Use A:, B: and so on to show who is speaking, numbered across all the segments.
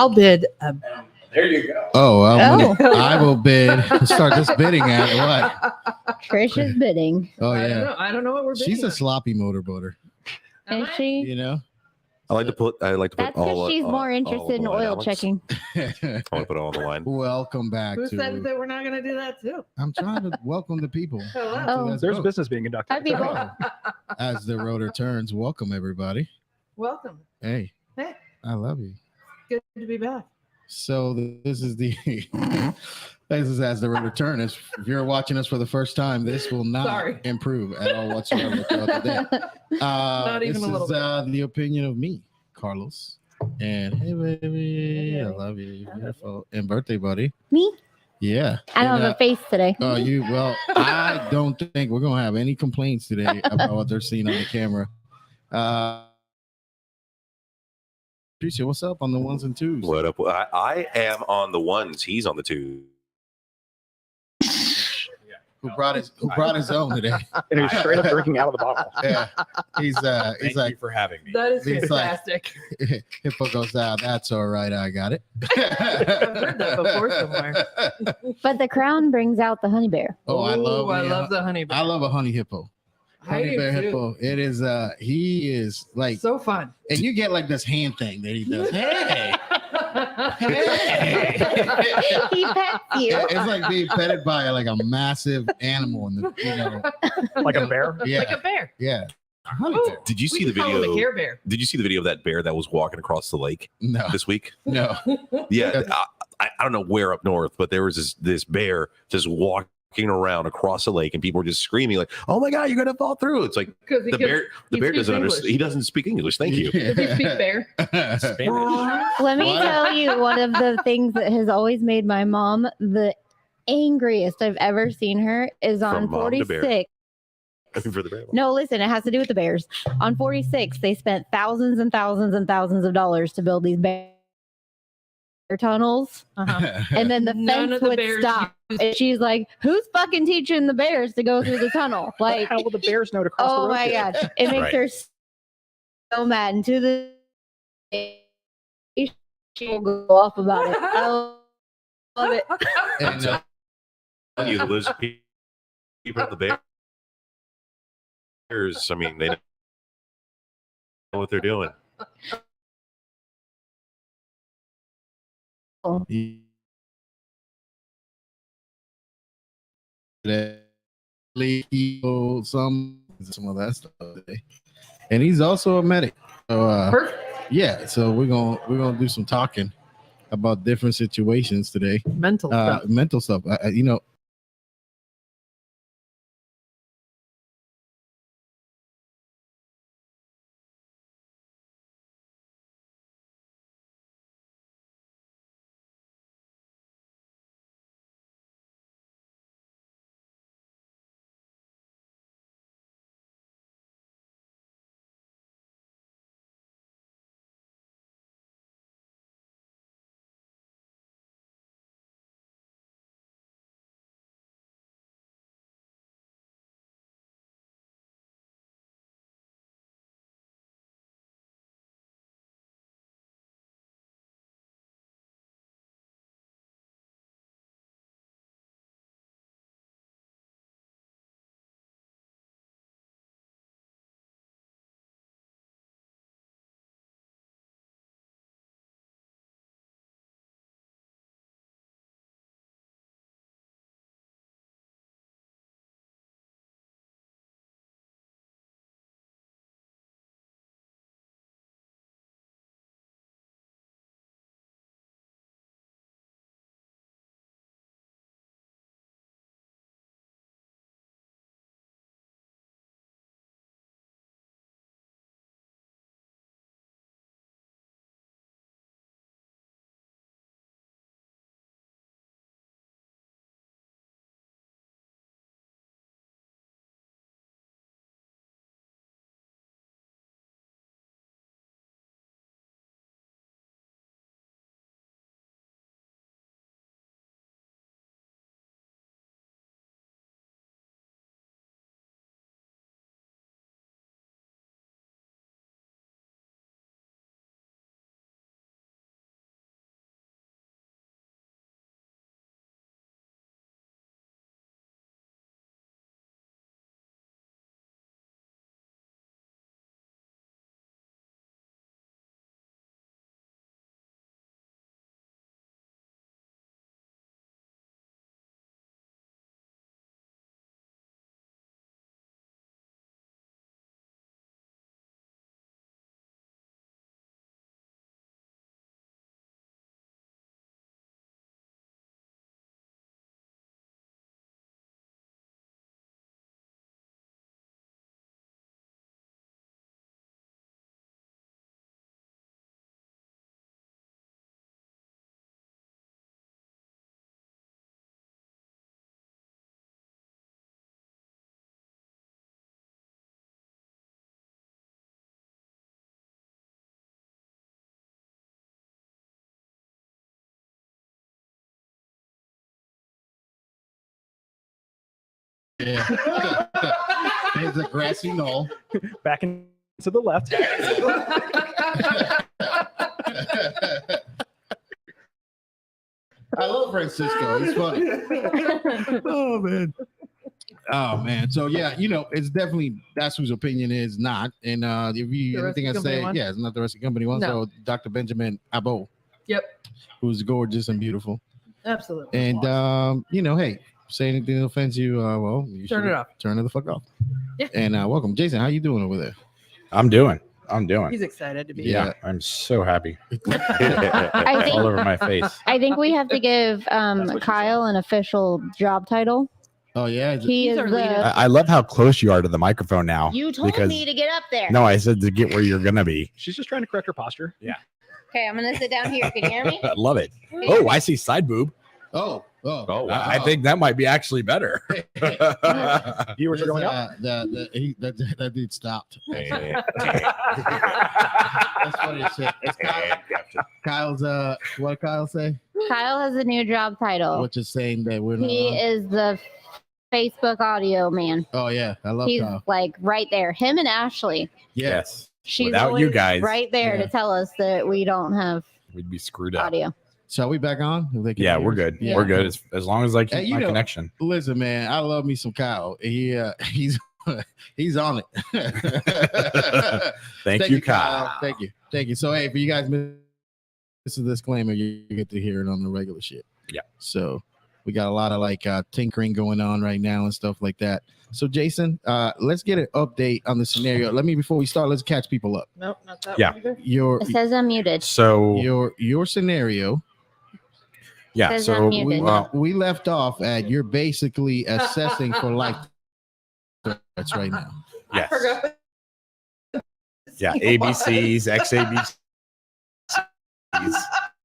A: I'll bid.
B: There you go.
C: Oh,
D: Oh.
C: I will bid. Start this bidding at what?
D: Trish is bidding.
C: Oh
A: I don't
C: yeah,
A: know. I don't know what we're bidding.
C: she's a
A: on.
C: sloppy motorboater.
D: Is she?
C: You know.
B: I like to put
D: That's
B: all.
D: because she's more
B: all
D: interested in
B: the line,
D: oil
B: Alex.
D: checking.
B: I want to put it all on the line.
C: Welcome back
A: Who
C: to.
A: said that we're not going to do that too?
C: I'm trying to welcome the people.
A: Hello.
D: Oh.
C: Let's
E: There's
C: vote.
E: business being conducted.
D: Hi, people.
C: As the rotor turns, welcome everybody.
A: Welcome.
C: Hey,
A: Hey,
C: I love you.
A: good to be back.
C: So this is the this is as the rotor turns. If you're watching us for the first time, this will not
A: Sorry.
C: improve at all whatsoever throughout the day.
A: Not even
C: this
A: a little
C: is the opinion of me, Carlos. And hey baby,
A: Hey,
C: I
A: baby.
C: love you. You're beautiful. And birthday buddy.
D: Me?
C: Yeah.
D: I don't
C: And,
D: have a face today.
C: Oh, I don't think we're gonna have any complaints today about what they're seeing on the camera. Patricia, what's up on the ones and twos?
B: What up? I am on the ones. He's on the two.
C: Who brought his own today?
E: And he's straight up drinking out of the bottle.
C: Yeah, he's
F: Thank
C: like
F: you for having me.
A: That is
C: It's like-
A: fantastic.
C: Hippo goes down. That's all right. I got it.
A: I've heard that before somewhere.
D: But the crown brings out the honey bear.
C: Oh, I love
A: the honey bear.
C: I love a honey hippo.
A: I
C: Honey
A: do
C: bear
A: too.
C: hippo. It is he is like,
A: So fun.
C: and you get like this hand thing that he does. Hey,
D: He pets you.
C: it's like being petted by like a massive animal in the
E: Like a bear.
C: yeah
A: Like a bear.
C: yeah. Honey
A: Ooh.
C: bear.
B: Did you
A: We
B: see the
A: could call him
B: video?
A: a Care Bear.
B: Did you see the video of that bear that was walking across the lake
C: No,
B: this week?
C: no.
B: Yeah, I don't know where up north, but there was this bear just walking around across the lake, and people were just screaming like, "Oh my god, you're gonna fall through!" It's like
A: Because
B: the bear
A: he
B: doesn't
A: speaks
B: understand.
A: English.
B: He doesn't speak English. Thank you.
A: Does he speak bear?
D: Let me
C: What?
D: tell you, one of the things that has always made my mom the angriest I've ever seen her is on
B: From mom to bear.
D: 46.
B: I mean, for the bear.
D: No, listen, it has to do with the bears. On 46, they spent thousands and thousands and thousands of dollars to build these bear tunnels.
A: Uh-huh.
D: And then the
A: None
D: fence
A: of the
D: would
A: bears
D: stop.
A: use-
D: And she's like, who's fucking teaching the bears to go through the tunnel?
E: Like,
D: Like,
E: how will the bears know to cross the
D: oh
E: road?
D: my
E: here?
D: God. It makes
B: Right.
D: her so mad. And to the she will go off about it. I love it.
C: And,
B: You lose people at the bears. I mean, they know what they're doing.
C: some of that stuff today. And he's also a medic. So
A: Perfect.
C: yeah, so we're gonna do some talking about different situations today.
A: Mental stuff.
C: Mental stuff. You know, Yeah. There's a grassy knoll.
E: Back into the left.
C: I love Francisco. He's funny. Oh man. Oh man. So yeah, it's definitely that's whose opinion is not. And if you
A: The
C: anything I
A: Rescue
C: say,
A: Company one?
C: yeah, it's not the Rescue Company one.
A: No.
C: So Dr. Benjamin Abo,
A: Yep.
C: who's gorgeous and beautiful.
A: Absolutely.
C: And hey, say anything that offends you, well, you
A: Turn
C: should
A: it off.
C: Turn it the fuck off.
A: Yeah.
C: And welcome, Jason. How you doing over there?
F: I'm doing.
A: He's excited to be
F: Yeah,
A: here.
F: I'm so happy.
D: I think
F: All over my face.
D: I think we have to give Kyle an official job title.
C: Oh yeah.
D: He
A: He's
D: is
A: our leader.
D: the.
F: I love how close you are to the microphone now.
D: You told
F: because-
D: me to get up there.
F: No, I said to get where you're gonna be.
E: She's just trying to correct her posture.
F: Yeah.
D: Okay, I'm gonna sit down here. Can you hear me?
F: I love it. Oh, I see side boob.
C: Oh.
B: Oh, wow.
F: I think that might be actually better.
E: Viewers are going up.
C: That dude stopped.
B: Hey,
C: That's funny as shit. It's Kyle's what did Kyle say?
D: Kyle has a new job title.
C: Which is saying that we're not
D: He
C: on?
D: is the Facebook audio man.
C: Oh yeah, I love
D: He's
C: Kyle.
D: like right there. Him and Ashley.
F: Yes.
D: She's
F: Without you
D: always
F: guys,
D: right there
C: Yeah.
D: to tell us that we don't have
F: we'd be screwed up.
D: audio.
C: So are we back on? If they can
F: Yeah,
C: hear
F: we're
C: us?
F: good.
C: Yeah.
F: We're good as long as I keep
C: Hey, you
F: my
C: know-
F: connection.
C: Listen, man, I love me some Kyle. He's on it.
F: Thank you, Kyle.
C: Thank you. So hey, for you guys, this is a disclaimer. You get to hear it on the regular shit.
F: Yeah.
C: So we got a lot of tinkering going on right now and stuff like that. So Jason, let's get an update on the scenario. Before we start, let's catch people up.
A: Nope, not that
F: Yeah.
A: one either.
D: It says I'm muted.
F: So
C: Your scenario.
F: yeah,
D: Says
F: so
D: I'm muted.
C: We left off at you're basically assessing for life threats right now.
F: yes.
A: I forgot.
F: Yeah, ABCs, XABCs,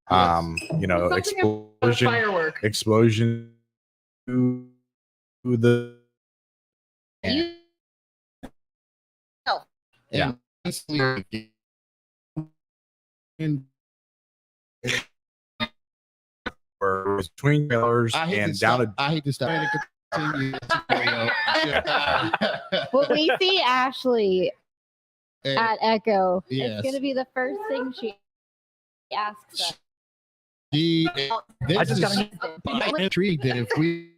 A: Something about firework.
F: explosion to the
D: You
F: Yeah.
C: And
F: or between trailers
C: I hate
F: and
C: to
F: down
C: stop. I hate to stop. Continue.
D: when we see Ashley
C: And
D: at Echo,
C: Yes.
D: it's gonna be the first thing she asks us.
C: she,
E: I
C: this
E: just
C: is
E: got
C: I'm intrigued that if we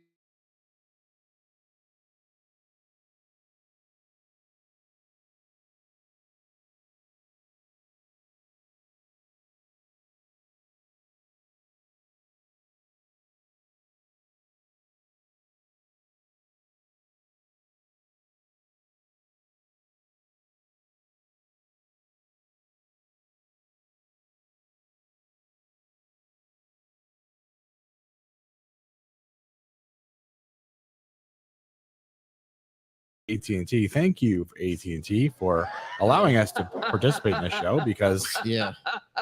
F: AT&T. Thank you, AT&T, for allowing us to participate in this show because
C: yeah.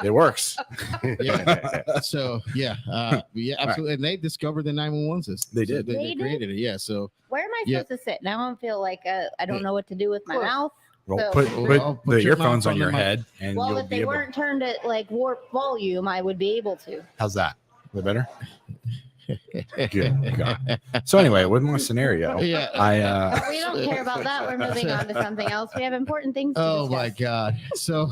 F: it works.
C: Yeah. So yeah, absolutely. And they discovered the 911 system.
F: They
C: So
F: did.
C: They
D: They
C: created it. Yeah. So
D: Where am I
C: Yeah.
D: supposed to sit? Now I feel like I don't know what to do with my
A: Close.
D: mouth.
F: Well,
D: So-
F: put
C: Well, put
F: the
C: your
F: earphones
C: mouth
F: on
C: on
F: your
C: the mic.
F: head and
D: Well,
F: you'll
D: if
F: be
D: they
F: able.
D: weren't turned at like warp volume, I would be able to.
F: How's that? A little better? Good God. So anyway, with my scenario,
C: yeah.
D: But we don't care about that. We're moving on to something else. We have important things to
C: Oh
D: discuss.
C: my God. So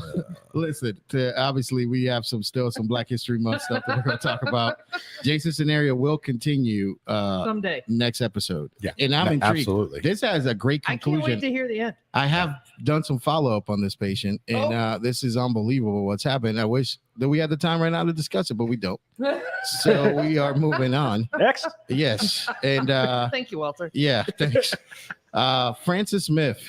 C: listen, obviously we have some Black History Month stuff that we're going to talk about. Jason's scenario will continue
A: Someday.
C: next episode.
F: Yeah,
C: And I'm intrigued.
F: absolutely.
C: This has a great
A: I can't wait
C: conclusion.
A: to hear the end.
C: I have done some follow-up on this patient, and this is unbelievable what's happened. I wish that we had the time right now to discuss it, but we don't. So we are moving on.
E: Next.
C: Yes. And
A: Thank you, Walter.
C: yeah, thanks. Francis Smith,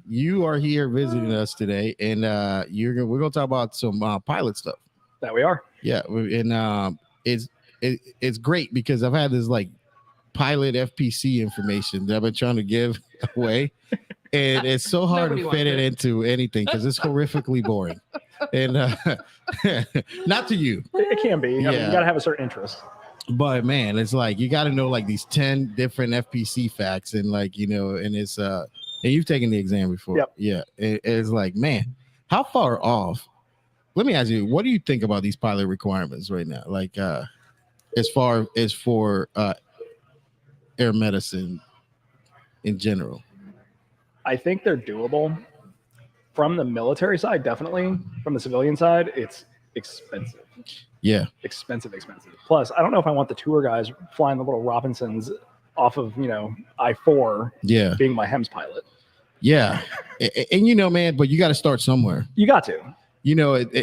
C: you are here visiting us today, and we're gonna talk about some pilot stuff.
E: That we are.
C: Yeah, and it's great because I've had this like pilot FPC information that I've been trying to give away, and it's so hard
A: Nobody
C: to
A: wants
C: fit it
A: it.
C: into anything because it's horrifically boring. And not to you,
E: It can be. I mean,
C: Yeah.
E: you got to have a certain interest.
C: but man, it's like you got to know like these 10 different FPC facts, and and it's and you've taken the exam before.
E: Yep.
C: Yeah, it's like, man, how far off? Let me ask you, what do you think about these pilot requirements right now? Like, as far as for air medicine in general?
E: I think they're doable. From the military side, definitely. From the civilian side, it's expensive.
C: Yeah.
E: Expensive. Plus, I don't know if I want the tour guys flying the little Robinsons off of, I-4
C: Yeah.
E: being my HEMS pilot.
C: Yeah. And man, but you got to start somewhere.
E: You got to.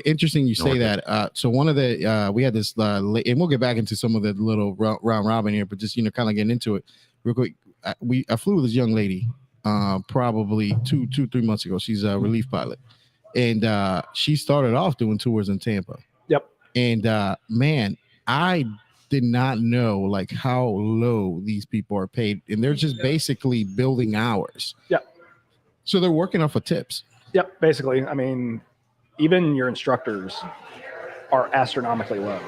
C: Interesting you say that. So one of the we had this and we'll get back into some of the little round robin here, but just kind of getting into it real quick. I flew with this young lady probably 2-3 months ago. She's a relief pilot, and she started off doing tours in Tampa.
E: Yep.
C: And man, I did not know like how low these people are paid, and they're just basically building hours.
E: Yep.
C: So they're working off of tips.
E: Yep. Basically, I mean, even your instructors are astronomically low.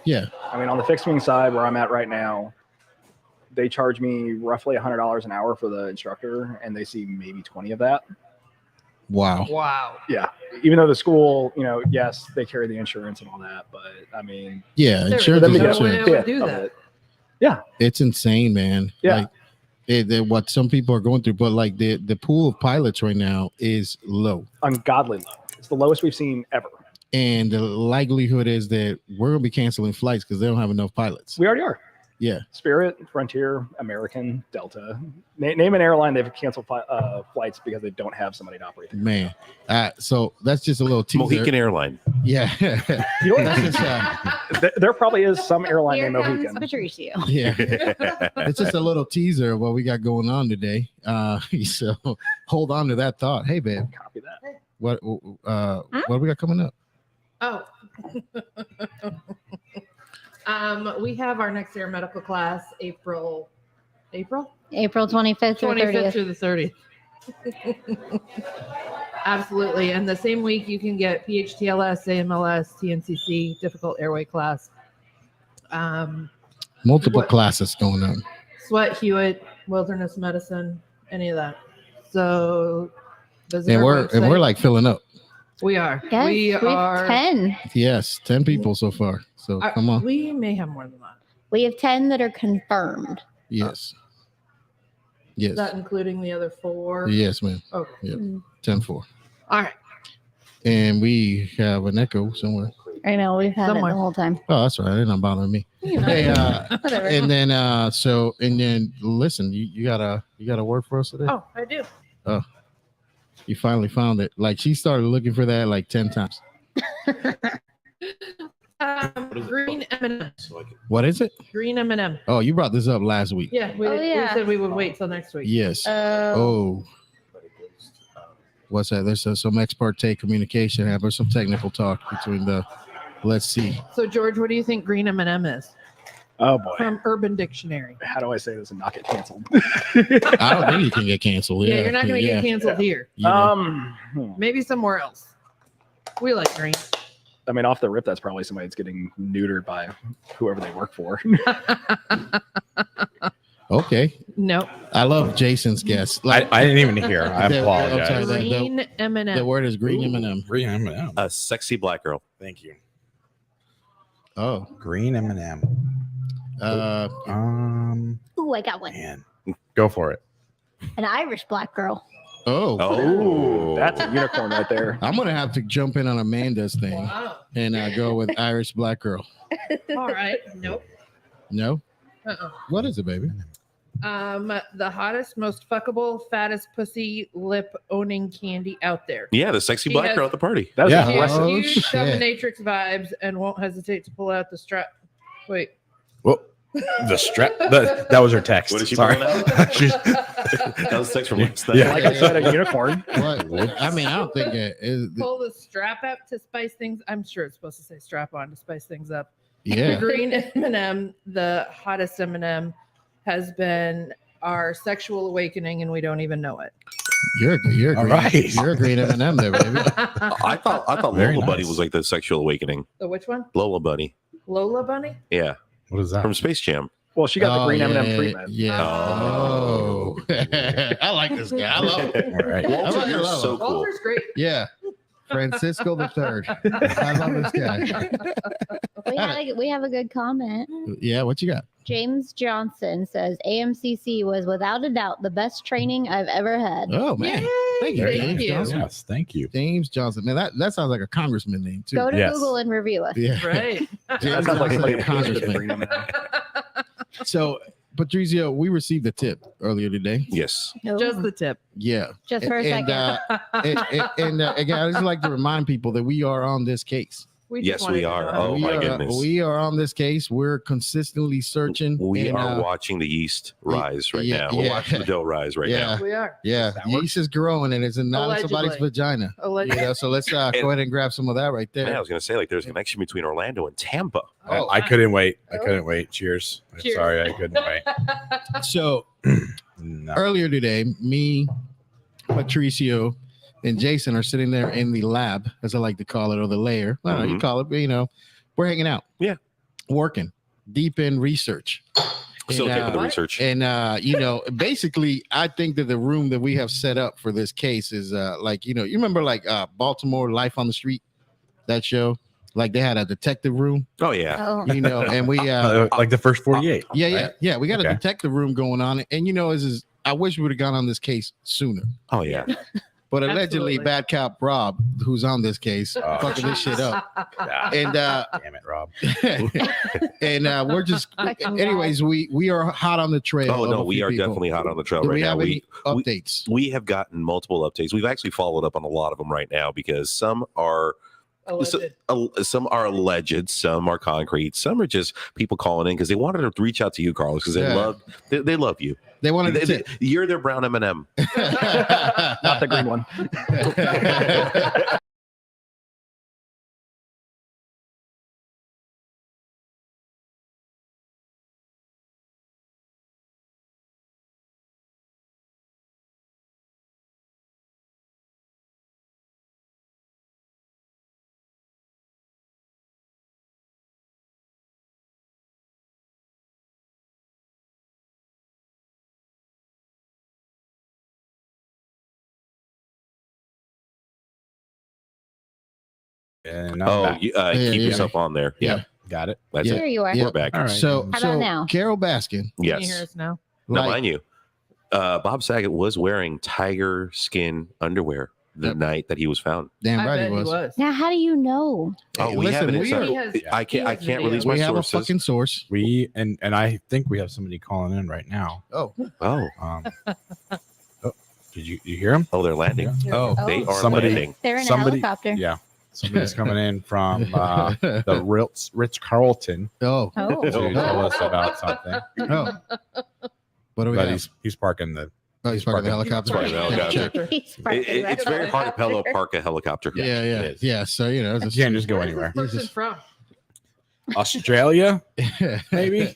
C: Yeah.
E: I mean, on the fixed wing side where I'm at right now, they charge me roughly $100 an hour for the instructor, and they see maybe 20 of that.
C: Wow.
E: Yeah. Even though the school, yes, they carry the insurance and all that, but I mean,
C: Yeah.
A: There
C: Insurance
A: is
C: is
A: no
C: insurance.
A: way I would do
E: of
A: that.
E: it.
C: It's insane, man.
E: Yeah.
C: Like what some people are going through, but like the pool of pilots right now is low,
E: Ungodly low. It's the lowest we've seen ever.
C: and the likelihood is that we're gonna be canceling flights because they don't have enough pilots.
E: We already are.
C: Yeah.
E: Spirit, Frontier, American, Delta. Name an airline they've canceled flights because they don't have somebody to operate them.
C: Man. So that's just a little teaser.
B: Mohican Airline.
C: Yeah.
E: You know what?
C: That's just,
E: There probably is some airline
D: Here
E: named
D: comes
E: Mohican.
D: Patricio.
C: yeah. It's just a little teaser of what we got going on today. So hold on to that thought. Hey, babe,
E: Copy that.
C: what do we got coming up?
A: Oh. We have our next air medical class April
D: April 25th or
A: 25th
D: 30th.
A: through the 30th. Absolutely. And the same week you can get PHTLS, AMLS, TNCC, difficult airway class.
C: Multiple
A: What-
C: classes going on.
A: Sweat, Hewitt, wilderness medicine, any of that. So visit
C: And
A: our
C: we're
A: website.
C: like filling up.
A: We are.
D: Yes,
A: we
D: have
A: are
D: 10.
C: Yes, 10 people so far. So come on.
A: We may have more than that.
D: We have 10 that are confirmed.
C: Yes.
A: Is
C: Yes.
A: that including the other 4?
C: Yes, ma'am.
A: Okay.
C: Yeah. 10-4.
A: All right.
C: And we have an echo somewhere.
D: I know we've had
A: Somewhere.
D: it the whole time.
C: Oh, that's all right. They're not bothering me.
D: You know,
C: Hey,
D: whatever.
C: and then listen, you got a word for us today?
A: Oh, I do.
C: You finally found it. Like she started looking for that like 10 times.
A: Green M&M.
C: What is it?
A: Green M&M.
C: Oh, you brought this up last week.
A: Yeah, we
D: yeah.
A: said we would wait till next week.
C: Yes.
D: Oh,
C: What's that? There's some ex parte communication. There's some technical talk between the. Let's see.
A: So, George, what do you think green M&M is
E: Oh boy.
A: from Urban Dictionary?
E: How do I say this and not get canceled?
C: I don't think you can get canceled.
A: Yeah, you're not going to
C: yeah.
A: get canceled here.
C: You know.
A: Maybe somewhere else. We like green.
E: I mean, off the rip, that's probably somebody that's getting neutered by whoever they work for.
C: Okay.
A: No.
C: I love Jason's guess. Like
F: I didn't even hear. I
C: The-
F: apologize.
C: I'm sorry,
A: Green M&M.
C: the word is green M&M.
F: Green M&M.
B: A sexy black girl.
F: Thank you.
C: Oh.
F: Green M&M.
D: ooh, I got one.
F: Man, go for it.
D: An Irish black girl.
C: Oh.
B: Oh,
E: That's a unicorn right there.
C: I'm gonna have to jump in on Amanda's thing
A: Wow.
C: and go with Irish black girl.
A: All right. Nope.
C: No.
A: Uh-uh.
C: What is it, baby?
A: The hottest, most fuckable, fattest pussy lip owning candy out there.
B: yeah, the sexy
A: She
B: black
A: has-
B: girl at the party.
E: That's
F: Yeah.
E: impressive.
C: Oh,
A: Huge
C: shit.
A: dominatrix vibes and won't hesitate to pull out the strap. Wait.
F: Well, the strap. That was her text.
B: What is she
F: Sorry.
B: pulling out?
F: She's-
B: That was sex from last night.
F: Yeah.
E: Like I said, a unicorn.
C: What? I mean, I don't think it is.
A: Pull the strap up to spice things. I'm sure it's supposed to say strap on to spice things up. The
C: Yeah.
A: green M&M, the hottest M&M, has been our sexual awakening, and we don't even know it.
C: You're
F: All
C: green.
F: right.
C: You're a green M&M there, baby.
B: I thought
F: Very
B: Lola Bunny
F: nice.
B: was like the sexual awakening.
A: The which one?
B: Lola Bunny.
A: Lola Bunny?
B: Yeah.
F: What is that?
B: From Space Jam.
E: Well, she got the green
C: yeah,
E: M&M treatment.
C: Yeah.
B: Oh.
C: Oh. I like this guy. I love it.
F: All right.
C: I
B: Walter,
C: like
B: you're
C: Lola.
B: so cool.
A: Walter's great.
C: Yeah. Francisco the Third. I love this guy.
D: We have a good comment.
C: Yeah. What you got?
D: James Johnson says AMCC was without a doubt the best training I've ever had.
C: Oh man,
A: Yay!
C: thank you,
A: Thank
C: James
A: you.
C: Johnson.
F: Yes, thank you.
C: James Johnson. Man, that sounds like a congressman name too.
D: Go to
F: Yes.
D: Google and review us.
C: Yeah,
A: Right.
E: That
C: James
E: sounds like
C: Johnson,
E: somebody
C: a
E: in Houston could
C: congressman.
E: bring them in.
C: So, Patricio, we received a tip earlier today.
B: Yes.
D: No,
A: Just the tip.
C: Yeah,
D: just for a
C: and,
D: second.
C: again, I just like to remind people that we are on this case.
A: We
B: Yes,
A: just wanted
B: we
A: to
B: are.
A: know.
B: Oh,
C: we
B: my
C: are,
B: goodness.
C: we are on this case. We're consistently searching.
B: We
C: and,
B: are watching the yeast rise right
C: yeah,
B: now. We're
C: yeah.
B: watching the dough rise right
C: Yeah.
B: now.
A: We are.
C: Yeah,
F: That works.
C: yeast is growing and it's not in somebody's
A: Allegedly.
C: vagina.
A: Allegedly.
C: So let's go ahead and grab some of that right
B: Man, I
C: there.
B: was going to say, like, there's a connection between Orlando and Tampa.
C: Oh.
F: I couldn't wait. I couldn't wait. Cheers. I'm
A: Cheers.
F: sorry, I couldn't wait.
C: So
F: No.
C: earlier today, me, Patricio, and Jason are sitting there in the lab, as I like to call it, or the lair. I don't know, you
B: Mhm.
C: call it, but we're hanging out.
B: Yeah.
C: Working deep in research.
B: Still
C: And,
B: taking the
A: what?
B: research.
C: And basically, I think that the room that we have set up for this case is you remember Baltimore Life on the Street, that show? Like they had a detective room,
B: Oh, yeah.
D: Oh,
C: and we
F: Like the first 48.
C: yeah, we got
F: Okay.
C: a detective room going on. And I wish we would have gone on this case sooner.
B: Oh, yeah.
C: But allegedly,
A: Absolutely.
C: bad cop Rob, who's on this case,
F: Oh,
C: fucking this shit up.
F: Yeah.
C: And
F: Damn it, Rob.
C: we're just,
D: Fucking
C: anyways, we are hot on the trail.
B: Oh,
C: of
B: no,
C: a
B: we
C: few
B: are
C: people.
B: definitely hot on the trail
C: Do
B: right
C: we
B: now.
C: have any
B: We,
C: updates?
B: we have gotten multiple updates. We've actually followed up on a lot of them right now because some are
A: Alleged.
B: some are alleged, some are concrete, some are just people calling in because they wanted to reach out to you, Carlos, because they love you.
C: They wanted to tip.
B: You're their brown M&M.
E: Not the green one.
F: And I'm back.
B: Keep
C: yeah.
B: yourself on there.
C: Yeah.
B: Yeah,
F: Got it.
B: that's
D: here
B: it.
D: you are.
C: Yeah.
B: We're back.
F: All right.
C: So,
D: How
C: so
D: about now?
C: Carol Baskin,
A: Can you hear
B: Yes.
A: us now?
B: Now,
C: like,
B: mind you, Bob Saget was wearing tiger skin underwear the
C: Yep.
B: night that he was found.
C: damn
A: I
C: right
A: bet
C: he was.
D: Now, how do you know?
B: Oh,
C: Hey,
B: we have
C: listen,
B: an
C: we
B: inside.
A: He has-
B: I can't.
A: he
B: I
A: has
B: can't
A: video.
B: release my
C: We have
B: sources.
C: a fucking source.
F: We and I think we have somebody calling in right now.
C: Oh,
B: Oh,
F: Did you hear him?
B: they're landing.
C: oh,
B: They
D: Oh.
B: are
F: Somebody-
B: landing.
D: They're in a
F: Somebody-
D: helicopter.
F: Yeah. Somebody's coming in from the Ritz Carlton
C: oh,
D: Oh.
F: to tell us about something.
C: oh. What do we
F: But
C: have?
F: he's parking the.
C: He's parking the helicopter.
B: Parking the helicopter.
D: He's parking
B: It's
D: right
B: very hard to Pello
D: there.
B: park a helicopter.
C: Yeah, yeah,
B: It is.
C: yeah. So
F: You can't just go
A: Where's
F: anywhere.
A: this person
C: Jesus.
A: from?
F: Australia, maybe.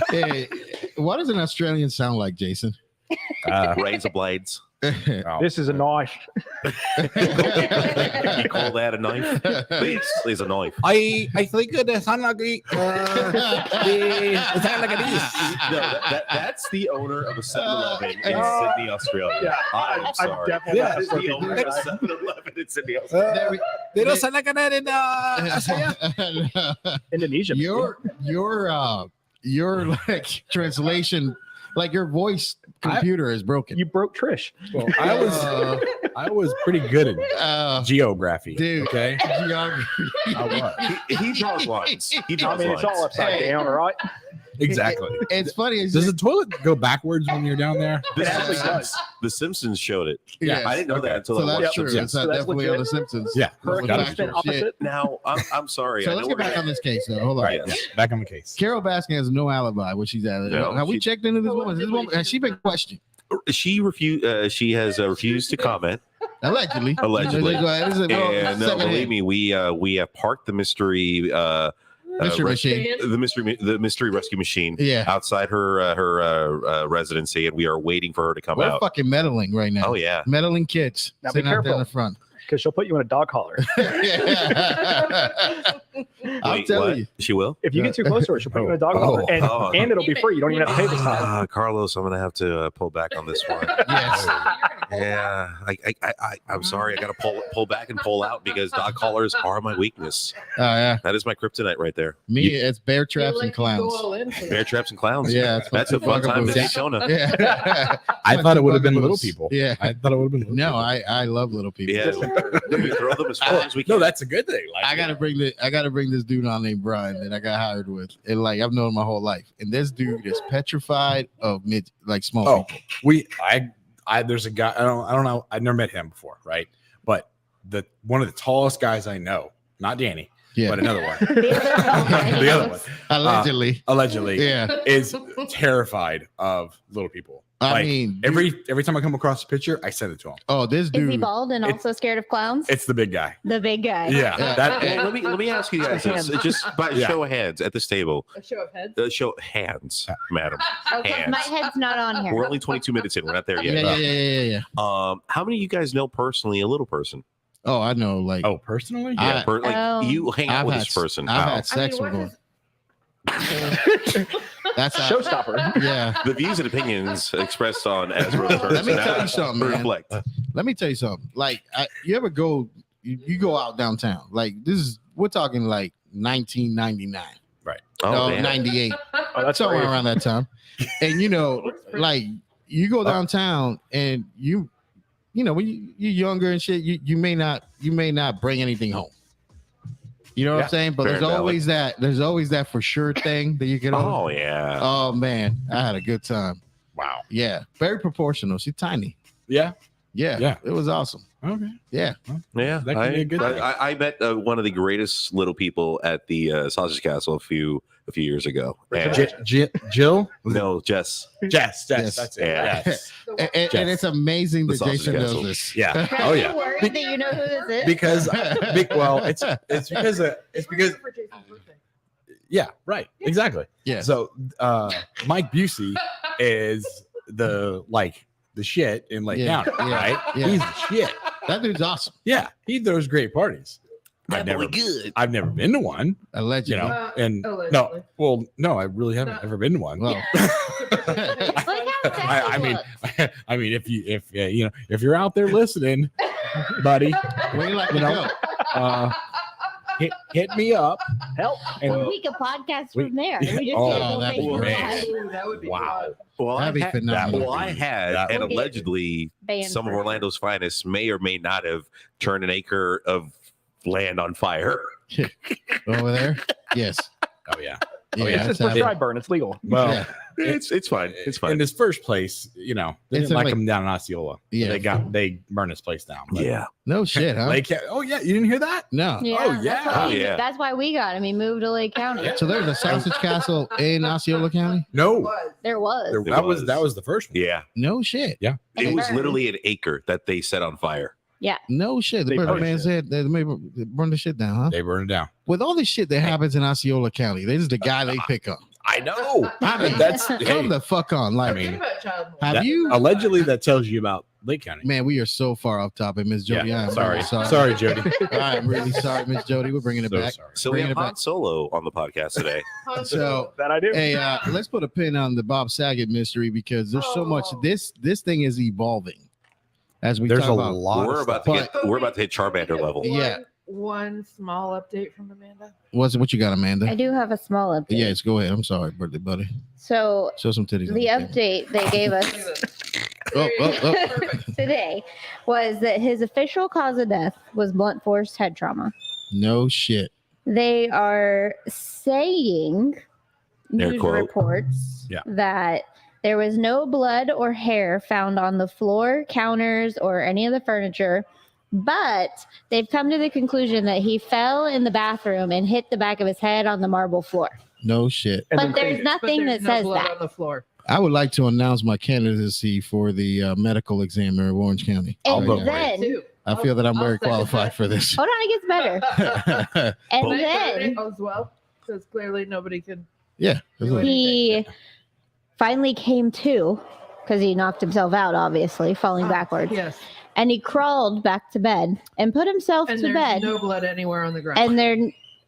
C: Hey, what does an Australian sound like, Jason?
B: Razor blades.
F: Oh,
E: This is a knife.
B: You call that a knife? This is a knife.
F: I think it sounds like it sounds like
B: No, that's the owner of a 7-Eleven in
E: Oh.
B: Sydney, Australia.
E: Yeah,
B: I'm
E: I'm
B: sorry.
E: definitely
F: Yeah,
E: not
B: That is the
E: looking
B: owner
E: for
B: of a
E: that.
B: 7-Eleven in Sydney, Australia.
C: There we-
F: They don't sound like that in Australia.
E: Indonesia.
C: your like translation, like your voice computer is broken.
E: You broke Trish.
F: Well, I was pretty good at geography.
C: Dude.
F: Okay.
C: Geography.
F: I was.
B: He draws lines. He
E: I
B: draws
E: mean, it's
B: lines.
E: all upside
C: Hey.
E: down, right?
F: Exactly.
C: It's funny. It's
F: Does the toilet go backwards when you're down there?
B: The
E: It actually
B: Simpsons-
E: does.
B: The Simpsons showed it.
C: yes.
B: I didn't know that until
C: So
B: I
C: that's
B: watched
C: true.
B: Simpsons.
C: It's
E: So that's
C: definitely on
E: legit?
C: The Simpsons.
F: Yeah.
C: That's
E: Hurricane
C: factual
E: spin
C: shit.
E: opposite.
B: Now, I'm sorry.
C: So
B: I
C: let's
B: know
C: get back
B: we're
C: on this case. Though. Hold on.
B: Right.
F: Yeah. Back on the case.
C: Carol Baskin has no alibi. Where she's at?
B: No,
C: Have we
B: she-
C: checked into this woman? This woman has she been questioned?
B: She refused. She has refused to comment.
C: Allegedly.
B: Allegedly.
C: Go ahead. This is- well,
B: And
C: second
B: believe
C: hand.
B: me, we have parked the mystery
C: Mystery
B: re-
C: machine.
B: the mystery rescue machine
C: Yeah.
B: outside her residency, and we are waiting for her to come
C: We're
B: out.
C: fucking meddling right now.
B: Oh yeah.
C: Meddling kids.
E: Now be
C: sitting out there in
E: careful.
C: the front.
E: Because she'll put you in a dog collar.
C: I'm
B: Wait,
C: telling
B: what?
C: you.
B: She will?
E: If you get too close to her, she'll put you in a dog collar, and it'll be free. You don't even have to pay this time.
B: Carlos, I'm gonna have to pull back on this one.
C: Yes.
B: Yeah, I'm sorry. I gotta pull back and pull out because dog collars are my weakness.
C: Yeah.
B: That is my kryptonite right there.
C: Me, it's bear traps and clowns.
B: Bear traps and clowns.
C: Yeah,
B: that's a fun time to Daytona.
C: Yeah.
F: I thought it would have been little people.
C: Yeah.
F: I thought it would have been little
C: No,
F: people.
C: I love little people.
B: Yeah, we throw them as far as we can.
F: No, that's a good thing. Like,
C: I gotta bring this dude on named Brian that I got hired with, and like I've known him my whole life. And this dude is petrified of small people.
F: There's a guy. I don't know. I've never met him before, right? But one of the tallest guys I know, not Danny, but another one. The other one,
C: allegedly,
F: is terrified of little people.
C: I mean,
F: every time I come across a picture, I send it to him.
C: Oh, this dude
D: Is he bald and also scared of clowns?
F: It's the big guy.
D: The big guy.
F: Yeah.
B: Hey, let me ask you guys this, just by show of hands at this table.
A: A show of heads.
B: Show of hands, madam.
D: Okay,
B: Hands.
D: my head's not on here.
B: We're only 22 minutes in. We're not there yet.
C: Yeah.
B: How many of you guys know personally a little person?
C: Oh, I know. Like,
F: Personally?
B: Yeah, you hang out with this person.
C: I've had sex with one. That's
E: Showstopper.
C: Yeah.
B: The views and opinions expressed on Ezra.
C: Let me tell you something, man.
B: Reflect.
C: Let me tell you something. Like, you ever go? You go out downtown. Like, we're talking like 1999.
F: Right.
B: Oh,
C: No, 98.
E: Oh, that's
C: Somewhere
E: brave.
C: around that time. And like you go downtown and you know when you're younger and shit, you may not bring anything home. You know what I'm saying? But there's always that for sure thing that you get on.
B: Oh yeah.
C: Oh man, I had a good time.
F: Wow.
C: Yeah, very proportional. She's tiny.
F: Yeah.
C: Yeah. It was awesome.
F: Okay.
C: Yeah.
B: Yeah,
F: That could be a good thing.
B: I met one of the greatest little people at the Sausage Castle a few years ago. And-
F: Jill?
B: no, Jess.
F: Jess.
C: Yes.
F: That's it.
B: Yeah.
F: Yes.
C: And it's amazing
B: The
C: that
B: Sausage
C: Jason
B: Castle.
C: knows this.
F: Yeah.
D: Are
F: Oh
D: you
F: yeah.
D: worried that you know who this is?
F: Because it's because yeah, right. Exactly.
C: Yeah.
F: So Mike Busey is the shit in Lake County, right?
C: Yeah.
F: He's the shit.
C: That dude's awesome.
F: Yeah, he throws great parties. I've never been to one,
C: Allegedly.
F: and no, I really haven't ever been to one.
C: Well,
F: I mean, if you're out there listening, buddy,
C: where you like to go?
F: hit me up.
E: Help.
F: And
D: we could podcast from there. We just
F: Oh,
D: can't go
C: that'd be
D: Facebook
C: great.
D: Live.
A: Ooh, that would be
F: Wow.
B: Well,
C: That'd be phenomenal.
B: Well, I had,
F: That
B: and
D: would be
B: allegedly,
D: banned
B: some of
D: forever.
B: Orlando's finest may or may not have turned an acre of land on fire.
C: Over there? Yes.
F: oh yeah.
C: Yeah,
E: It's
C: that's
E: just
C: happening.
E: dry burn. It's legal.
F: Well,
C: Yeah.
B: It's fine. It's
F: in
B: fine.
F: his first place, they
C: It's
F: didn't
C: in
F: like
C: Lake-
F: him down in Osceola.
C: Yeah.
F: They burned his place down. But
B: Yeah.
C: No shit, huh?
F: oh yeah, you didn't hear that?
C: No.
D: Yeah,
F: Oh,
D: that's
F: yeah.
D: why
B: Oh, yeah.
D: That's why we got him. He moved to Lake County.
C: So there's a sausage castle in Osceola County?
F: No,
D: There was.
F: that was the first one.
B: Yeah.
C: No shit.
F: Yeah.
D: And
B: It
D: it
B: was
D: burned.
B: literally an acre that they set on fire.
C: No shit. The
E: They
C: brother
E: pushed
C: man
E: it.
C: said they burned the shit down, huh?
F: They burned it down.
C: With all this shit that happens in Osceola County, this is the guy they pick up.
F: I know.
C: I mean,
F: That's
C: come the fuck on. Like,
F: mean,
A: Think about child molestation.
C: have
F: that-
C: you?
F: allegedly that tells you about Lake County.
C: Man, we are so far off topic, Miss Jody.
F: Yeah,
C: I'm
F: sorry.
C: really sorry.
F: Sorry, Jody.
C: I'm really sorry, Miss Jody. We're bringing it
F: So
C: back.
F: sorry.
B: So we
C: Bringing
B: have
C: it back.
B: Han Solo on the podcast today.
C: So,
E: That I do.
C: hey, let's put a pin on the Bob Saget mystery because there's so much.
A: Oh.
C: This thing is evolving as we
F: There's
C: talk
F: a
C: about.
F: lot.
B: we're
F: of
B: about
F: stuff.
B: to hit Charmander level.
C: Yeah.
A: One small update from Amanda.
C: What you got, Amanda?
D: I do have a small update.
C: Yes, go ahead. I'm sorry, birthday buddy.
D: So
C: Show some titties. on
D: the
C: camera.
D: update they gave us
C: Oh.
D: today was that his official cause of death was blunt force head trauma.
C: No shit.
D: They are saying
B: Air
D: news
B: quote.
D: reports
F: Yeah.
D: that there was no blood or hair found on the floor, counters, or any of the furniture. But they've come to the conclusion that he fell in the bathroom and hit the back of his head on the marble floor.
C: No shit.
E: And
D: But
E: then
D: there's
E: clean it.
D: nothing that
A: no
D: says
A: blood
D: that.
A: on the floor.
C: I would like to announce my candidacy for the medical examiner of Orange County.
F: I'll
D: And
F: vote for it.
D: then,
A: Too.
C: I feel that I'm
A: I'll
C: very
A: second
C: qualified
A: that.
C: for this.
D: hold on, it gets better. And
B: Well,
D: then
A: as well, because clearly nobody can.
C: Yeah.
D: he finally came to because he knocked himself out, obviously, falling backwards.
A: Yes.
D: And he crawled back to bed and put himself
A: And
D: to
A: there's
D: bed.
A: no blood anywhere on the ground.
D: And there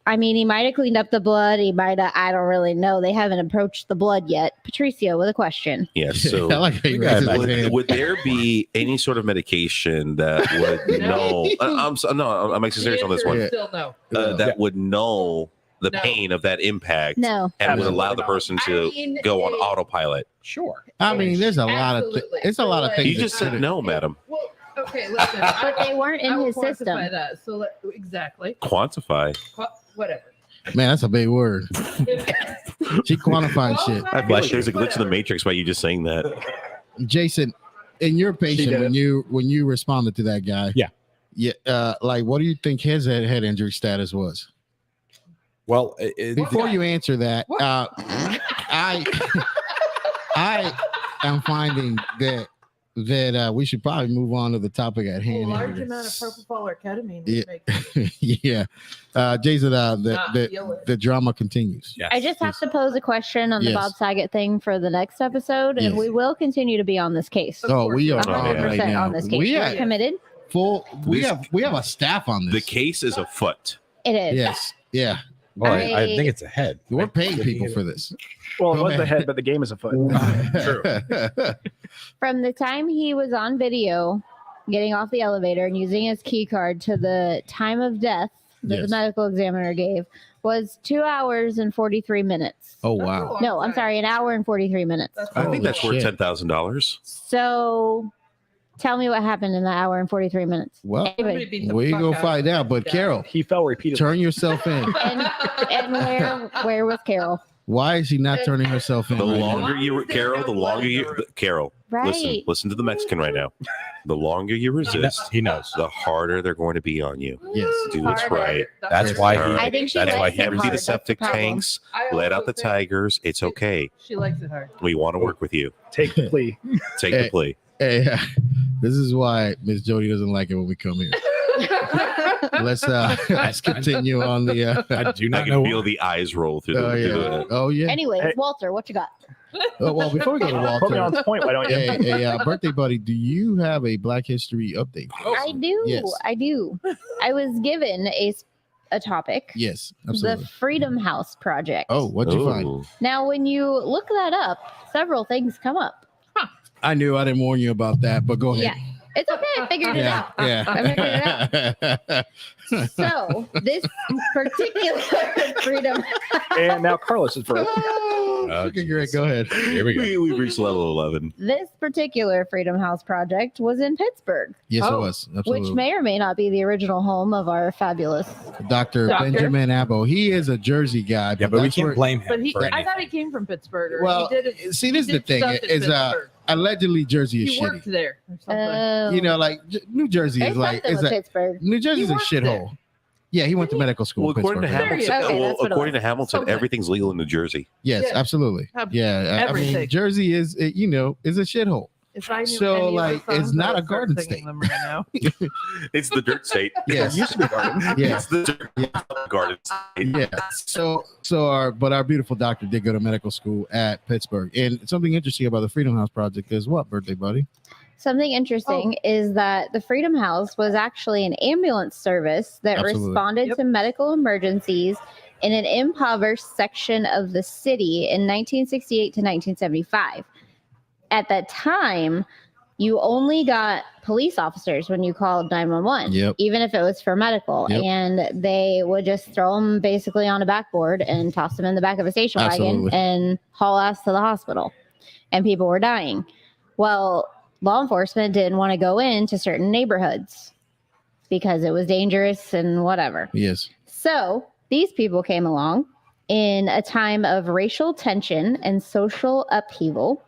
D: I mean, he might have cleaned up the blood. He might have, I don't really know. They haven't approached the blood yet. Patricio with a question.
B: Yes. So
C: I like how you raised his hand.
B: would there be any sort of medication that would know? I'm actually serious on this one.
A: Still no.
B: That would know the
A: No.
B: pain of that impact
D: No.
B: and would
E: Absolutely
B: allow the
E: not.
B: person to
A: I mean,
B: go on autopilot.
F: Sure.
C: I mean, there's a lot of
A: Absolutely.
C: it's a lot of
A: So,
C: things.
B: You just
C: that
B: said
C: could've-
B: no, madam.
A: Well, okay, listen.
D: But they weren't in his system.
A: That. So exactly.
B: Quantify.
A: Whatever.
C: Man, that's a big word. She quantifying shit.
B: I feel like there's a glitch in the matrix by you just saying that.
C: Jason, in your patient,
E: did
C: when you responded to that guy,
F: Yeah.
C: like, what do you think his head injury status was?
F: Well,
C: Before you answer that, I am finding that we should probably move on to the topic at
A: A
C: hand.
A: large amount of propofol or ketamine.
C: Yeah.
A: Would make
C: Yeah, Jason,
A: not feel it.
C: the drama continues.
F: yes.
D: I just have to pose a question on the
C: Yes.
D: Bob Saget thing for the next episode, and
C: Yes.
D: we will continue to be on this case.
C: Oh, we are
A: course.
C: on right
D: 100%
C: now.
D: on this case.
C: We
D: We're
C: are
D: committed.
C: full. We
B: This-
C: have a staff on
B: The
C: this.
B: case is afoot.
D: It is.
C: Yes, yeah,
F: Well, I
D: I-
F: think it's a head.
C: we're paying people for this.
E: Well, it
C: Go
E: was the
C: ahead.
E: head, but the game is afoot.
D: From the time he was on video, getting off the elevator and using his key card to the time of death that
C: Yes.
D: the medical examiner gave was 2 hours and 43 minutes.
C: Oh wow.
D: No, I'm sorry, an hour and 43 minutes.
A: That's
B: I think
C: Holy
B: that's worth
C: shit.
B: $10,000.
D: So tell me what happened in that hour and 43 minutes.
C: Well,
A: Somebody beat the
C: we
A: fuck
C: go
A: out
C: find
A: of
C: out. But
A: him.
C: Carol,
E: He fell repeatedly.
C: turn yourself in.
D: And where was Carol?
C: Why is she not turning herself in?
B: The
C: right now?
B: longer you, Carol, the longer you, Carol,
D: Right.
B: listen to the Mexican right now. The longer you resist,
F: He knows.
B: the harder they're going to be on you.
C: Yes.
B: Do what's
A: Harder.
B: right.
F: That's why he.
D: I think she
B: That's
D: likes
B: why
D: it
B: empty
D: hard.
B: the
D: That's the
B: septic
D: problem.
B: tanks,
A: I
B: let
A: also
B: out the
A: think
B: tigers. It's okay.
A: She likes it hard.
B: We want to work with you.
E: Take the plea.
B: Take
C: Hey.
B: the plea.
C: Hey, this is why Miss Jody doesn't like it when we come here. Let's continue on the.
F: I do
B: I
F: not
B: can
F: know.
B: feel the eyes roll through the.
C: Oh
B: through
C: yeah.
B: the
C: Oh yeah.
D: Anyways,
E: Hey.
D: Walter, what you got?
C: Well, before we go to
E: Put me
C: Walter,
E: on point. Why don't you?
C: hey, birthday buddy, do you have a Black History update?
D: I do.
C: Yes.
D: I do. I was given a topic.
C: Yes,
D: The
C: absolutely.
D: Freedom House Project.
C: Oh, what'd you find?
B: Ooh.
D: Now, when you look that up, several things come up.
C: I knew I didn't warn you about that, but go
D: Yeah,
C: ahead.
D: it's okay. I figured it
C: Yeah,
D: out. I
C: yeah.
D: So, this particular Freedom
E: And now Carlos is first.
C: Okay, great. Go ahead.
F: Here we go.
B: We've reached level 11.
D: this particular Freedom House project was in Pittsburgh,
C: Yes, it
A: Oh.
C: was. Absolutely.
D: which may or may not be the original home of our fabulous.
C: Dr.
A: Doctor?
C: Benjamin Abbo. He is a Jersey guy,
F: Yeah, but we
C: that's
F: can't
C: where-
F: blame him
A: But he,
F: for
A: I
F: anything.
A: thought he came from Pittsburgh. Or
C: Well,
A: he did it,
C: see, this is the
A: did
C: thing.
A: stuff in
C: Is
A: Pittsburgh.
C: allegedly Jersey is
A: He worked
C: shitty.
A: there or something.
C: You know, like New Jersey
D: There's
C: is like
D: something
C: is
D: with
C: a
D: Pittsburgh.
C: New Jersey's a
A: worked
C: shithole. Yeah, he went to medical school.
B: Well,
C: in
B: according to
C: Pittsburgh.
A: There you
B: Hamilton,
A: go.
D: Okay, that's what it
B: according to
D: was.
B: Hamilton,
A: Okay.
B: everything's legal in New Jersey.
C: Yes,
A: Yeah.
C: absolutely. Yeah, I mean,
A: Everything.
C: Jersey is is a shithole.
A: If I knew
C: So,
A: any of the
C: like, it's
A: songs,
C: not
A: I
C: a
A: would start
C: garden
A: singing
C: state.
A: them right now.
B: It's the dirt state.
C: Yes.
E: It used to be garden.
C: Yeah.
B: It's the dirt garden state.
C: Yeah. So our beautiful doctor did go to medical school at Pittsburgh. And something interesting about the Freedom House Project is what, birthday buddy?
D: Something interesting is that the Freedom House was actually an ambulance service that
C: Absolutely.
D: responded
E: Yep.
D: to medical emergencies in an impoverished section of the city in 1968 to 1975. At that time, you only got police officers when you called 911,
C: Yep.
D: even if it was for medical.
C: Yep.
D: And they would just throw them basically on a backboard and toss them in the back of a station
C: Absolutely.
D: wagon and haul ass to the hospital. And people were dying. Well, law enforcement didn't want to go into certain neighborhoods because it was dangerous and whatever.
C: Yes.
D: So these people came along in a time of racial tension and social upheaval.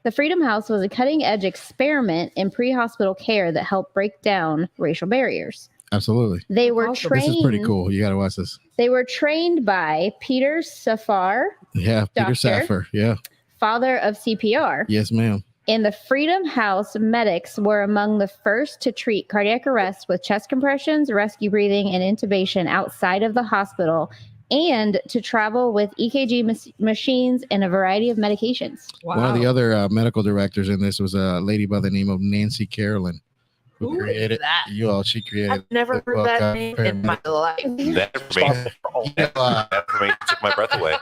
D: The Freedom House was a cutting edge experiment in pre hospital care that helped break down racial barriers.
C: Absolutely.
D: They were
A: Awesome.
D: trained.
C: This is pretty cool. You got to watch this.
D: They were trained by Peter Safar,
C: Yeah. Peter
D: Doctor?
C: Saffer. Yeah.
D: father of CPR.
C: Yes, ma'am.
D: And the Freedom House medics were among the first to treat cardiac arrest with chest compressions, rescue breathing, and intubation outside of the hospital, and to travel with EKG machines and a variety of medications.
A: Wow.
C: One of the other medical directors in this was a lady by the name of Nancy Carolyn, Who
A: Who
C: created
A: is that?
C: She created.
A: I've never
C: the
A: heard
C: book,
A: that name in my life.
B: That information, that information took my breath away.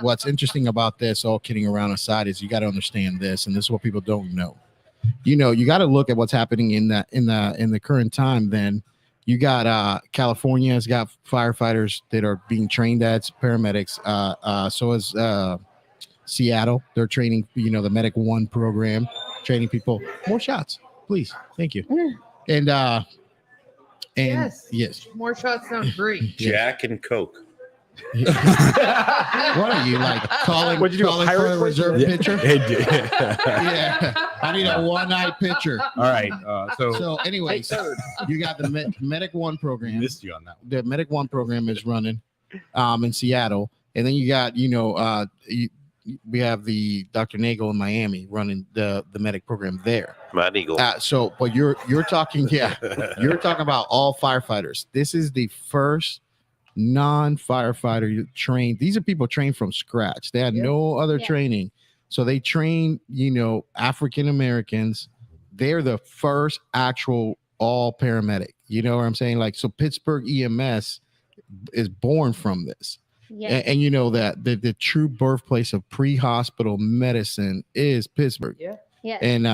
C: What's interesting about this, all kidding around aside, is you got to understand this, and this is what people don't know. You got to look at what's happening in the current time. Then you got California's got firefighters that are being trained as paramedics. So is Seattle. They're training, the Medic One program, training people. More shots, please. Thank you. And yes.
A: More shots sound great.
B: Jack and Coke.
C: What are you like calling?
E: What'd you do, a
C: calling
E: pirate
C: for a reserve
E: question?
C: pitcher? Yeah, I need a one-eyed pitcher.
F: All right.
C: So, anyways, you got the Medic One program.
F: Missed you on that one.
C: The Medic One program is running in Seattle, and then you got we have the Dr. Nagel in Miami running the Medic program there.
B: Mad Eagle.
C: But you're talking, you're talking about all firefighters. This is the first non-firefighter trained. These are people trained from scratch. They had no other training, so they train African Americans. They're the first actual all paramedic. You know what I'm saying? Like, so Pittsburgh EMS is born from this.
D: Yeah.
C: And you know that the true birthplace of pre-hospital medicine is Pittsburgh.
A: Yeah.
D: Yeah.
C: And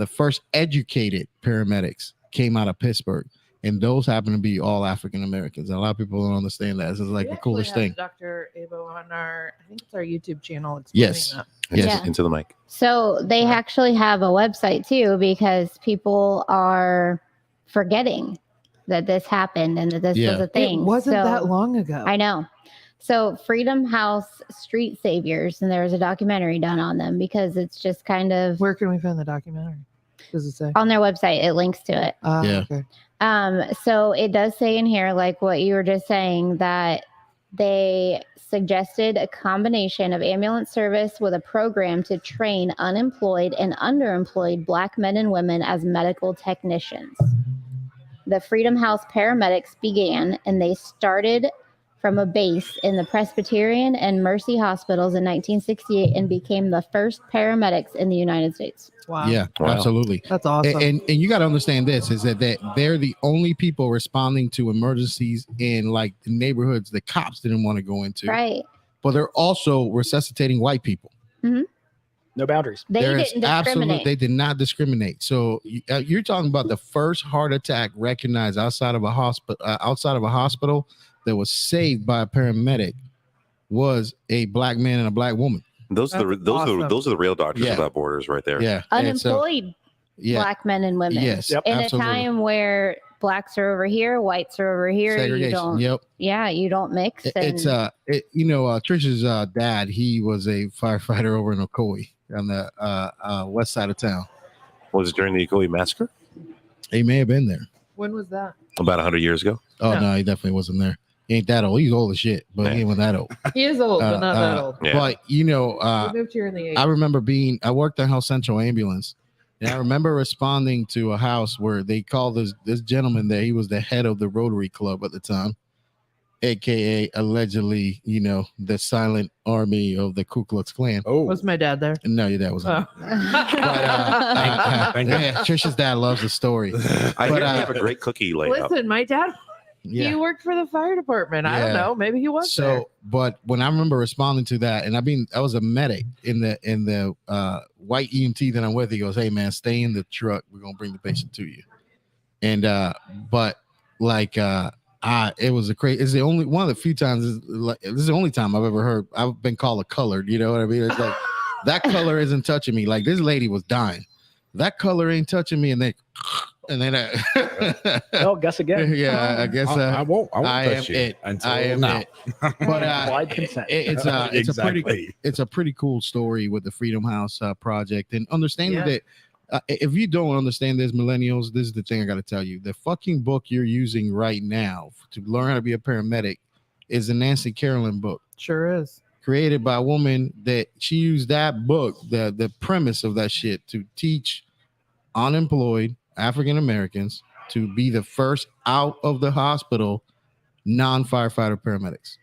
C: the first educated paramedics came out of Pittsburgh, and those happen to be all African Americans. And a lot of people don't understand that. This is like the coolest thing.
A: Dr. Abo on I think it's our YouTube channel.
C: Yes.
A: That.
D: Yeah.
B: Into the mic.
D: So they actually have a website too, because people are forgetting that this happened and that this was a thing.
A: It wasn't
D: So,
A: that long ago.
D: I know. So Freedom House Street Saviors, and there was a documentary done on them, because it's just kind of
A: Where can we find the documentary? Does it say?
D: on their website. It links to it.
C: Yeah.
A: Okay.
D: So it does say in here, like what you were just saying, that they suggested a combination of ambulance service with a program to train unemployed and underemployed Black men and women as medical technicians. The Freedom House paramedics began, and they started from a base in the Presbyterian and Mercy hospitals in 1968 and became the first paramedics in the United States.
A: Wow.
C: Yeah,
B: Wow.
C: absolutely.
A: That's awesome.
C: And you got to understand this is that they're the only people responding to emergencies in like the neighborhoods the cops didn't want to go into.
D: Right.
C: But they're also resuscitating white people.
E: No boundaries.
D: They
C: There
D: didn't
C: is
D: discriminate.
C: they did not discriminate. So you're talking about the first heart attack recognized outside of a hospital that was saved by a paramedic was a Black man and a Black woman.
B: Those are
A: That's
B: the real doctors
C: Yeah.
B: without borders right there.
C: Yeah. And so-
D: Unemployed
C: yeah.
D: Black men and women.
C: Yes.
E: Yep.
D: In
C: absolutely.
D: a time where Blacks are over here, whites are over here, you
C: Segregation.
D: don't.
C: Yep.
D: Yeah, you don't mix.
C: It's
D: and-
C: Trish's dad, he was a firefighter over in Ocoee on the west side of town.
B: Was it during the Ocoee massacre?
C: He may have been there.
A: When was that?
B: About 100 years ago.
C: Oh
A: Yeah.
C: no, he definitely wasn't there. He ain't that old. He's old as shit, but he ain't that old.
A: He is old, but not that old.
B: Yeah.
C: But
A: We moved here in the 80s.
C: I remember I worked at Health Central Ambulance, and I remember responding to a house where they called this gentleman that he was the head of the Rotary Club at the time, aka allegedly, the silent army of the Ku Klux Klan.
F: Oh,
A: Was my dad there?
C: No, that was
A: Oh.
F: Thank you.
C: yeah, Trisha's dad loves the story.
B: I
C: But,
B: hear they have a great cookie laid up.
A: Listen, my dad, he
C: Yeah.
A: worked for the fire department. I don't
C: Yeah.
A: know. Maybe he was there.
C: So, but when I remember responding to that, and I was a medic in the white EMT that I'm with. He goes, "Hey man, stay in the truck. We're gonna bring the patient to you." And it was it's the only one of the few times. This is the only time I've ever heard I've been called a colored. You know what I mean? It's like that color isn't touching me. Like this lady was dying. That color ain't touching me, and then
E: Oh, guess again.
C: yeah, I guess
F: I won't
C: I am
F: touch you
C: it.
F: until
C: I am
F: now.
C: it. But
E: Implied consent.
C: it's
F: Exactly.
C: a pretty cool story with the Freedom House project, and understanding
A: Yeah.
C: that if you don't understand this, millennials, this is the thing I got to tell you: the fucking book you're using right now to learn how to be a paramedic is the Nancy Carolyn book,
A: Sure is.
C: created by a woman that she used that book, the premise of that shit, to teach unemployed African Americans to be the first out of the hospital non-firefighter paramedics.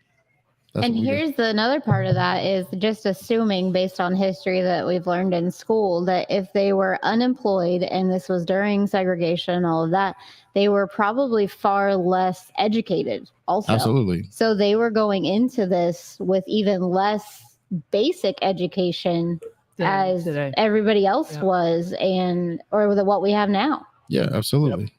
C: That's
D: And
C: what we do.
D: here's another part of that is just assuming based on history that we've learned in school that if they were unemployed and this was during segregation and all of that, they were probably far less educated also.
C: Absolutely.
D: So they were going into this with even less basic education as
A: today.
D: everybody else
A: Yep.
D: was or what we have now.
C: Yeah, absolutely.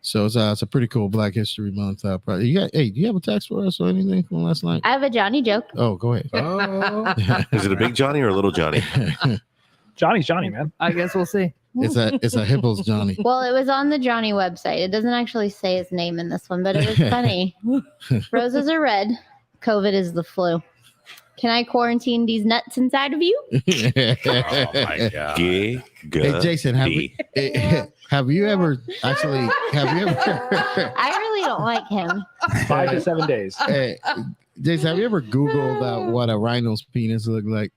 C: So it's a pretty cool Black History Month. Project. Do you have a text for us or anything from last night?
D: I have a Johnny joke.
C: Oh, go ahead.
F: Oh,
B: Is it a big Johnny or a little Johnny?
E: Johnny's Johnny, man.
A: I guess we'll see.
C: it's a Hippos Johnny.
D: Well, it was on the Johnny website. It doesn't actually say his name in this one, but it was funny. Roses are red. COVID is the flu. Can I quarantine these nuts inside of you?
F: oh my god.
C: Hey, Jason, have you ever
D: I really don't like him.
E: 5 to 7 days.
C: hey, Jason, have you ever Googled what a rhino's penis look like?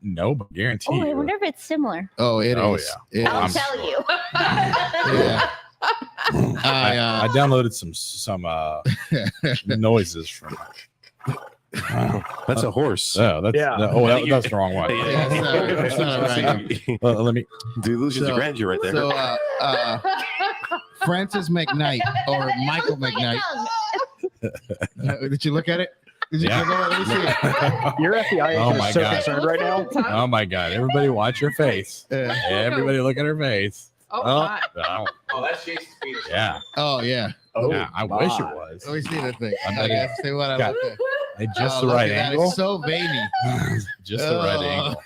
F: No, but guarantee
D: Oh, I
F: you.
D: wonder if it's similar.
C: Oh, it
F: Oh,
C: is.
F: yeah.
C: It
D: I'll
C: is.
D: tell you.
C: Yeah.
F: I downloaded some noises from.
B: That's a horse.
F: Oh, that's
E: Yeah.
F: that's the wrong one.
C: Yeah, it's not right.
F: Let me.
B: Dude, loses
C: So-
B: grandeur right there.
C: So, Francis McKnight or Michael McKnight. Did you look at it? Did you
F: Yeah.
C: go let me see it?
E: Your FBI
F: Oh
E: agent
F: my
E: is so
F: God.
E: concerned right now.
F: Oh my god! Everybody, watch your face. Everybody, look at her face.
A: Oh,
F: Oh,
A: my.
F: oh,
B: that's Jason's penis.
F: yeah.
C: Oh yeah.
E: Oh,
F: Yeah, I wish it
E: my.
F: was.
C: Let me see the thing.
F: I
C: I
F: bet
C: guess see what I
F: got-
C: looked at.
F: At just
C: Oh,
F: the
C: look
F: right
C: at that.
F: angle.
C: It's so veiny.
F: Just the right
C: Oh.
F: angle.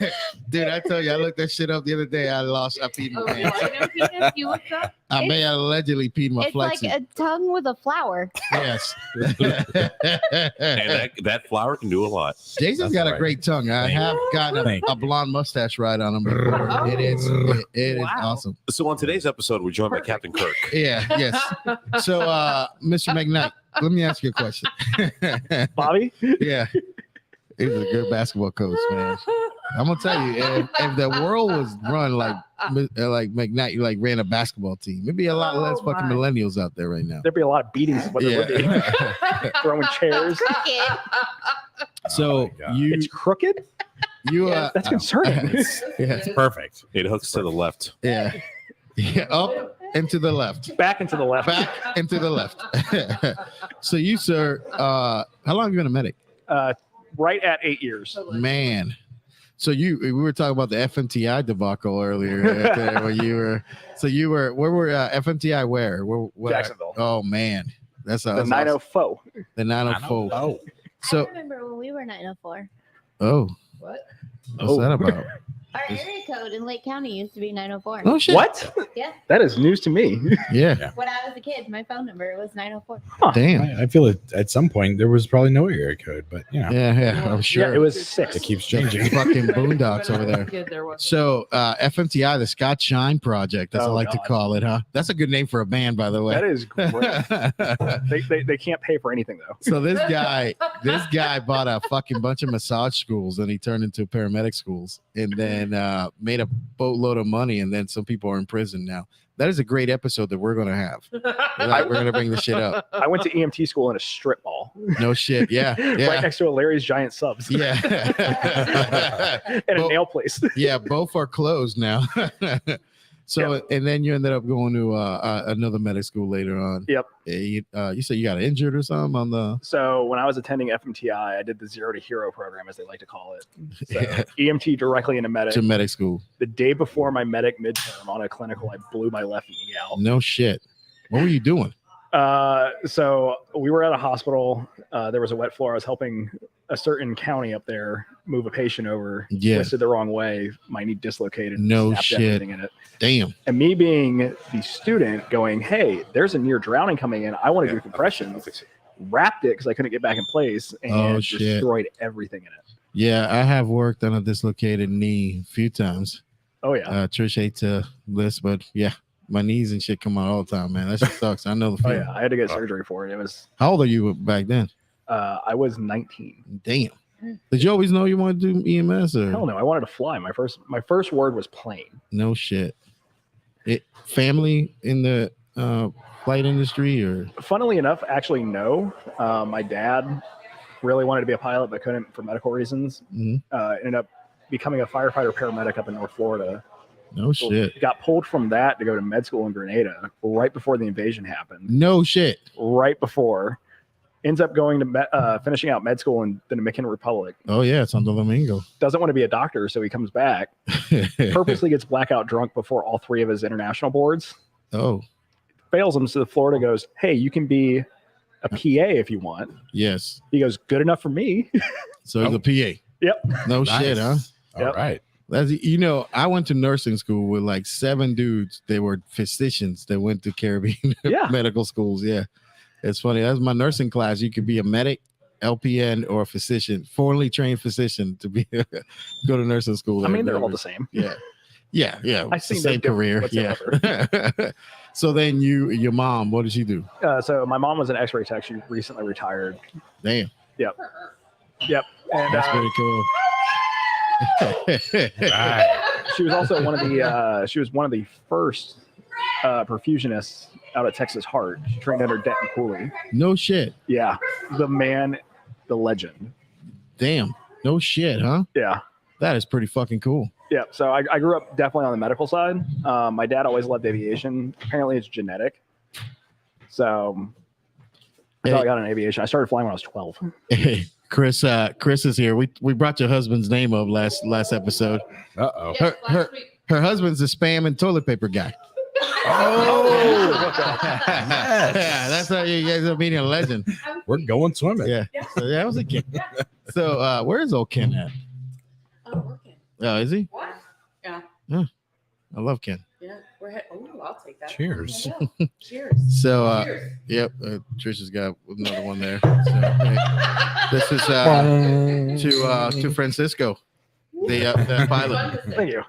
C: Dude, I told you, I looked that shit up the other day. I peed my
A: Oh,
C: pants.
A: rhino penis you looked up?
C: I may have allegedly peed my
D: It's like
C: flexes.
D: a tongue with a flower.
C: Yes.
B: And that flower can do a lot.
C: Jason's
F: That's
C: got a
F: right.
C: great tongue. I
F: Thank
C: have gotten
F: Thank
C: a blonde mustache right on him before.
A: Oh.
C: It is
A: Wow.
C: awesome.
B: So on today's episode, we're joined by Captain Kirk.
C: Yeah, yes. So Mr. McKnight, let me ask you a question.
E: Bobby?
C: Yeah. He's a good basketball coach, man. I'm gonna tell you, if the world was run like McKnight, like ran a basketball team, there'd be a lot less
A: Oh,
C: fucking
A: my.
C: millennials out there right now.
E: There'd be a lot of beatings. What there would be. Throwing chairs.
D: Crooked.
C: So
F: Oh my God.
C: you
E: It's crooked? That's concerning.
C: yeah,
F: It's perfect.
B: It hooks to the left.
C: yeah, up and to the left,
E: Back and to the left.
C: back and to the left. So you, sir, how long have you been a medic?
E: Right at 8 years.
C: Man. So we were talking about the FMTI debacle earlier right there, where where were FMTI where
E: Jacksonville.
C: Oh man, that's
E: The
C: awesome.
E: 904.
C: The 904.
F: Oh,
C: So
D: I remember when we were 904.
C: oh,
A: What?
C: what's that about?
D: Our area code in Lake County used to be 904.
C: Oh shit.
E: What?
D: Yeah.
E: That is news to me.
C: Yeah.
D: When I was a kid, my phone number was 904.
C: Damn.
F: I feel it. At some point, there was probably no area code, but you know,
C: Yeah, I'm sure.
E: Yeah, it was 6.
F: it keeps
C: The
F: changing.
C: fucking boondocks over there.
A: Kid, there was.
C: So FMTI, the Scott Shine Project, as I
E: Oh,
C: like to
E: God.
C: call it, huh? That's a good name for a band, by the way.
E: That is great. They can't pay for anything though.
C: So this guy bought a fucking bunch of massage schools and he turned into paramedic schools and then made a boatload of money and then some people are in prison now. That is a great episode that we're gonna have. We're gonna bring the shit up.
E: I went to EMT school in a strip mall.
C: No shit. Yeah.
E: Right
C: Yeah.
E: next to a Larry's Giant Subs.
C: Yeah.
E: And a
C: Well,
E: nail place.
C: Yeah, both are closed now. So and then you ended up going to another medic school later on.
E: Yep.
C: You said you got injured or something on the
E: So when I was attending FMTI, I did the 0 to Hero program, as they like to call it. So
C: Yeah.
E: EMT directly into medic.
C: to medic school.
E: The day before my medic midterm on a clinical, I blew my left knee out.
C: No shit. What were you doing?
E: So we were at a hospital. There was a wet floor. I was helping a certain county up there move a patient over.
C: Yeah.
E: Twisted the wrong way. My knee dislocated.
C: No
E: snapped
C: shit.
E: everything in it.
C: Damn.
E: And me being the student going, hey, there's a near drowning coming in. I want to do compressions. Wrapped it because I couldn't get back in place and
C: Oh, shit.
E: destroyed everything in it.
C: Yeah, I have worked on a dislocated knee a few times.
E: Oh, yeah.
C: Trish hate to list, but yeah, my knees and shit come out all the time, man. That shit sucks. I know the
E: Oh,
C: feeling.
E: yeah. I had to get surgery for it. It was,
C: How old are you back then?
E: I was 19.
C: Damn. Did you always know you wanted to do EMS or
E: Hell no. I wanted to fly. My first word was plane.
C: no shit? Family in the flight industry or?
E: Funnily enough, actually, no. My dad really wanted to be a pilot, but couldn't for medical reasons.
C: Mhm.
E: Ended up becoming a firefighter paramedic up in North Florida.
C: No shit.
E: Got pulled from that to go to med school in Grenada right before the invasion happened.
C: No shit.
E: Right before. Ends up going to finishing out med school in the Dominican Republic.
C: Oh yeah, Santo Domingo.
E: Doesn't want to be a doctor, so he comes back. Purposely gets blackout drunk before all 3 of his international boards.
C: Oh
E: Fails him, so the Florida goes, hey, you can be a PA if you want.
C: yes.
E: He goes, good enough for me.
C: So he's a PA.
E: Yep.
C: No
F: Nice.
C: shit, huh?
F: All
E: Yep.
F: right.
C: That's, you know, I went to nursing school with like 7 dudes. They were physicians that went to Caribbean
E: Yeah.
C: medical schools. Yeah, it's funny. That's my nursing class. You could be a medic, LPN, or a physician, formally trained physician to be go to nursing school.
E: I mean, they're all the same.
C: Yeah, yeah.
E: I
C: It's the
E: see no
C: same career.
E: difference
C: Yeah. So then your mom, what did she do?
E: So my mom was an X-ray tech. She recently retired.
C: Damn,
E: Yep. And
C: that's pretty cool.
F: Right.
E: she was also one of the first perfusionists out at Texas Heart. She trained under Denton Cooley.
C: No shit.
E: Yeah, the man, the legend.
C: Damn. No shit, huh?
E: Yeah.
C: That is pretty fucking cool.
E: Yeah, so I grew up definitely on the medical side. My dad always loved aviation. Apparently, it's genetic. So that's how I got in aviation. I started flying when I was 12.
C: Hey, Chris is here. We brought your husband's name up last episode.
F: Uh-oh.
A: Yes, last week.
C: Her husband's a spam and toilet paper guy.
E: Oh,
C: Yeah, that's how you guys are meeting a legend.
F: We're going swimming.
C: Yeah, so that was a kid. So where's old Ken at?
G: Oh, working.
C: Oh, is he?
G: What? Yeah.
C: I love Ken.
G: Yeah. We're I'll take that.
F: Cheers.
G: Cheers.
C: So
G: Cheers.
C: yep, Trisha's got another one there. So, hey, this is to Francisco, the pilot.
E: thank you.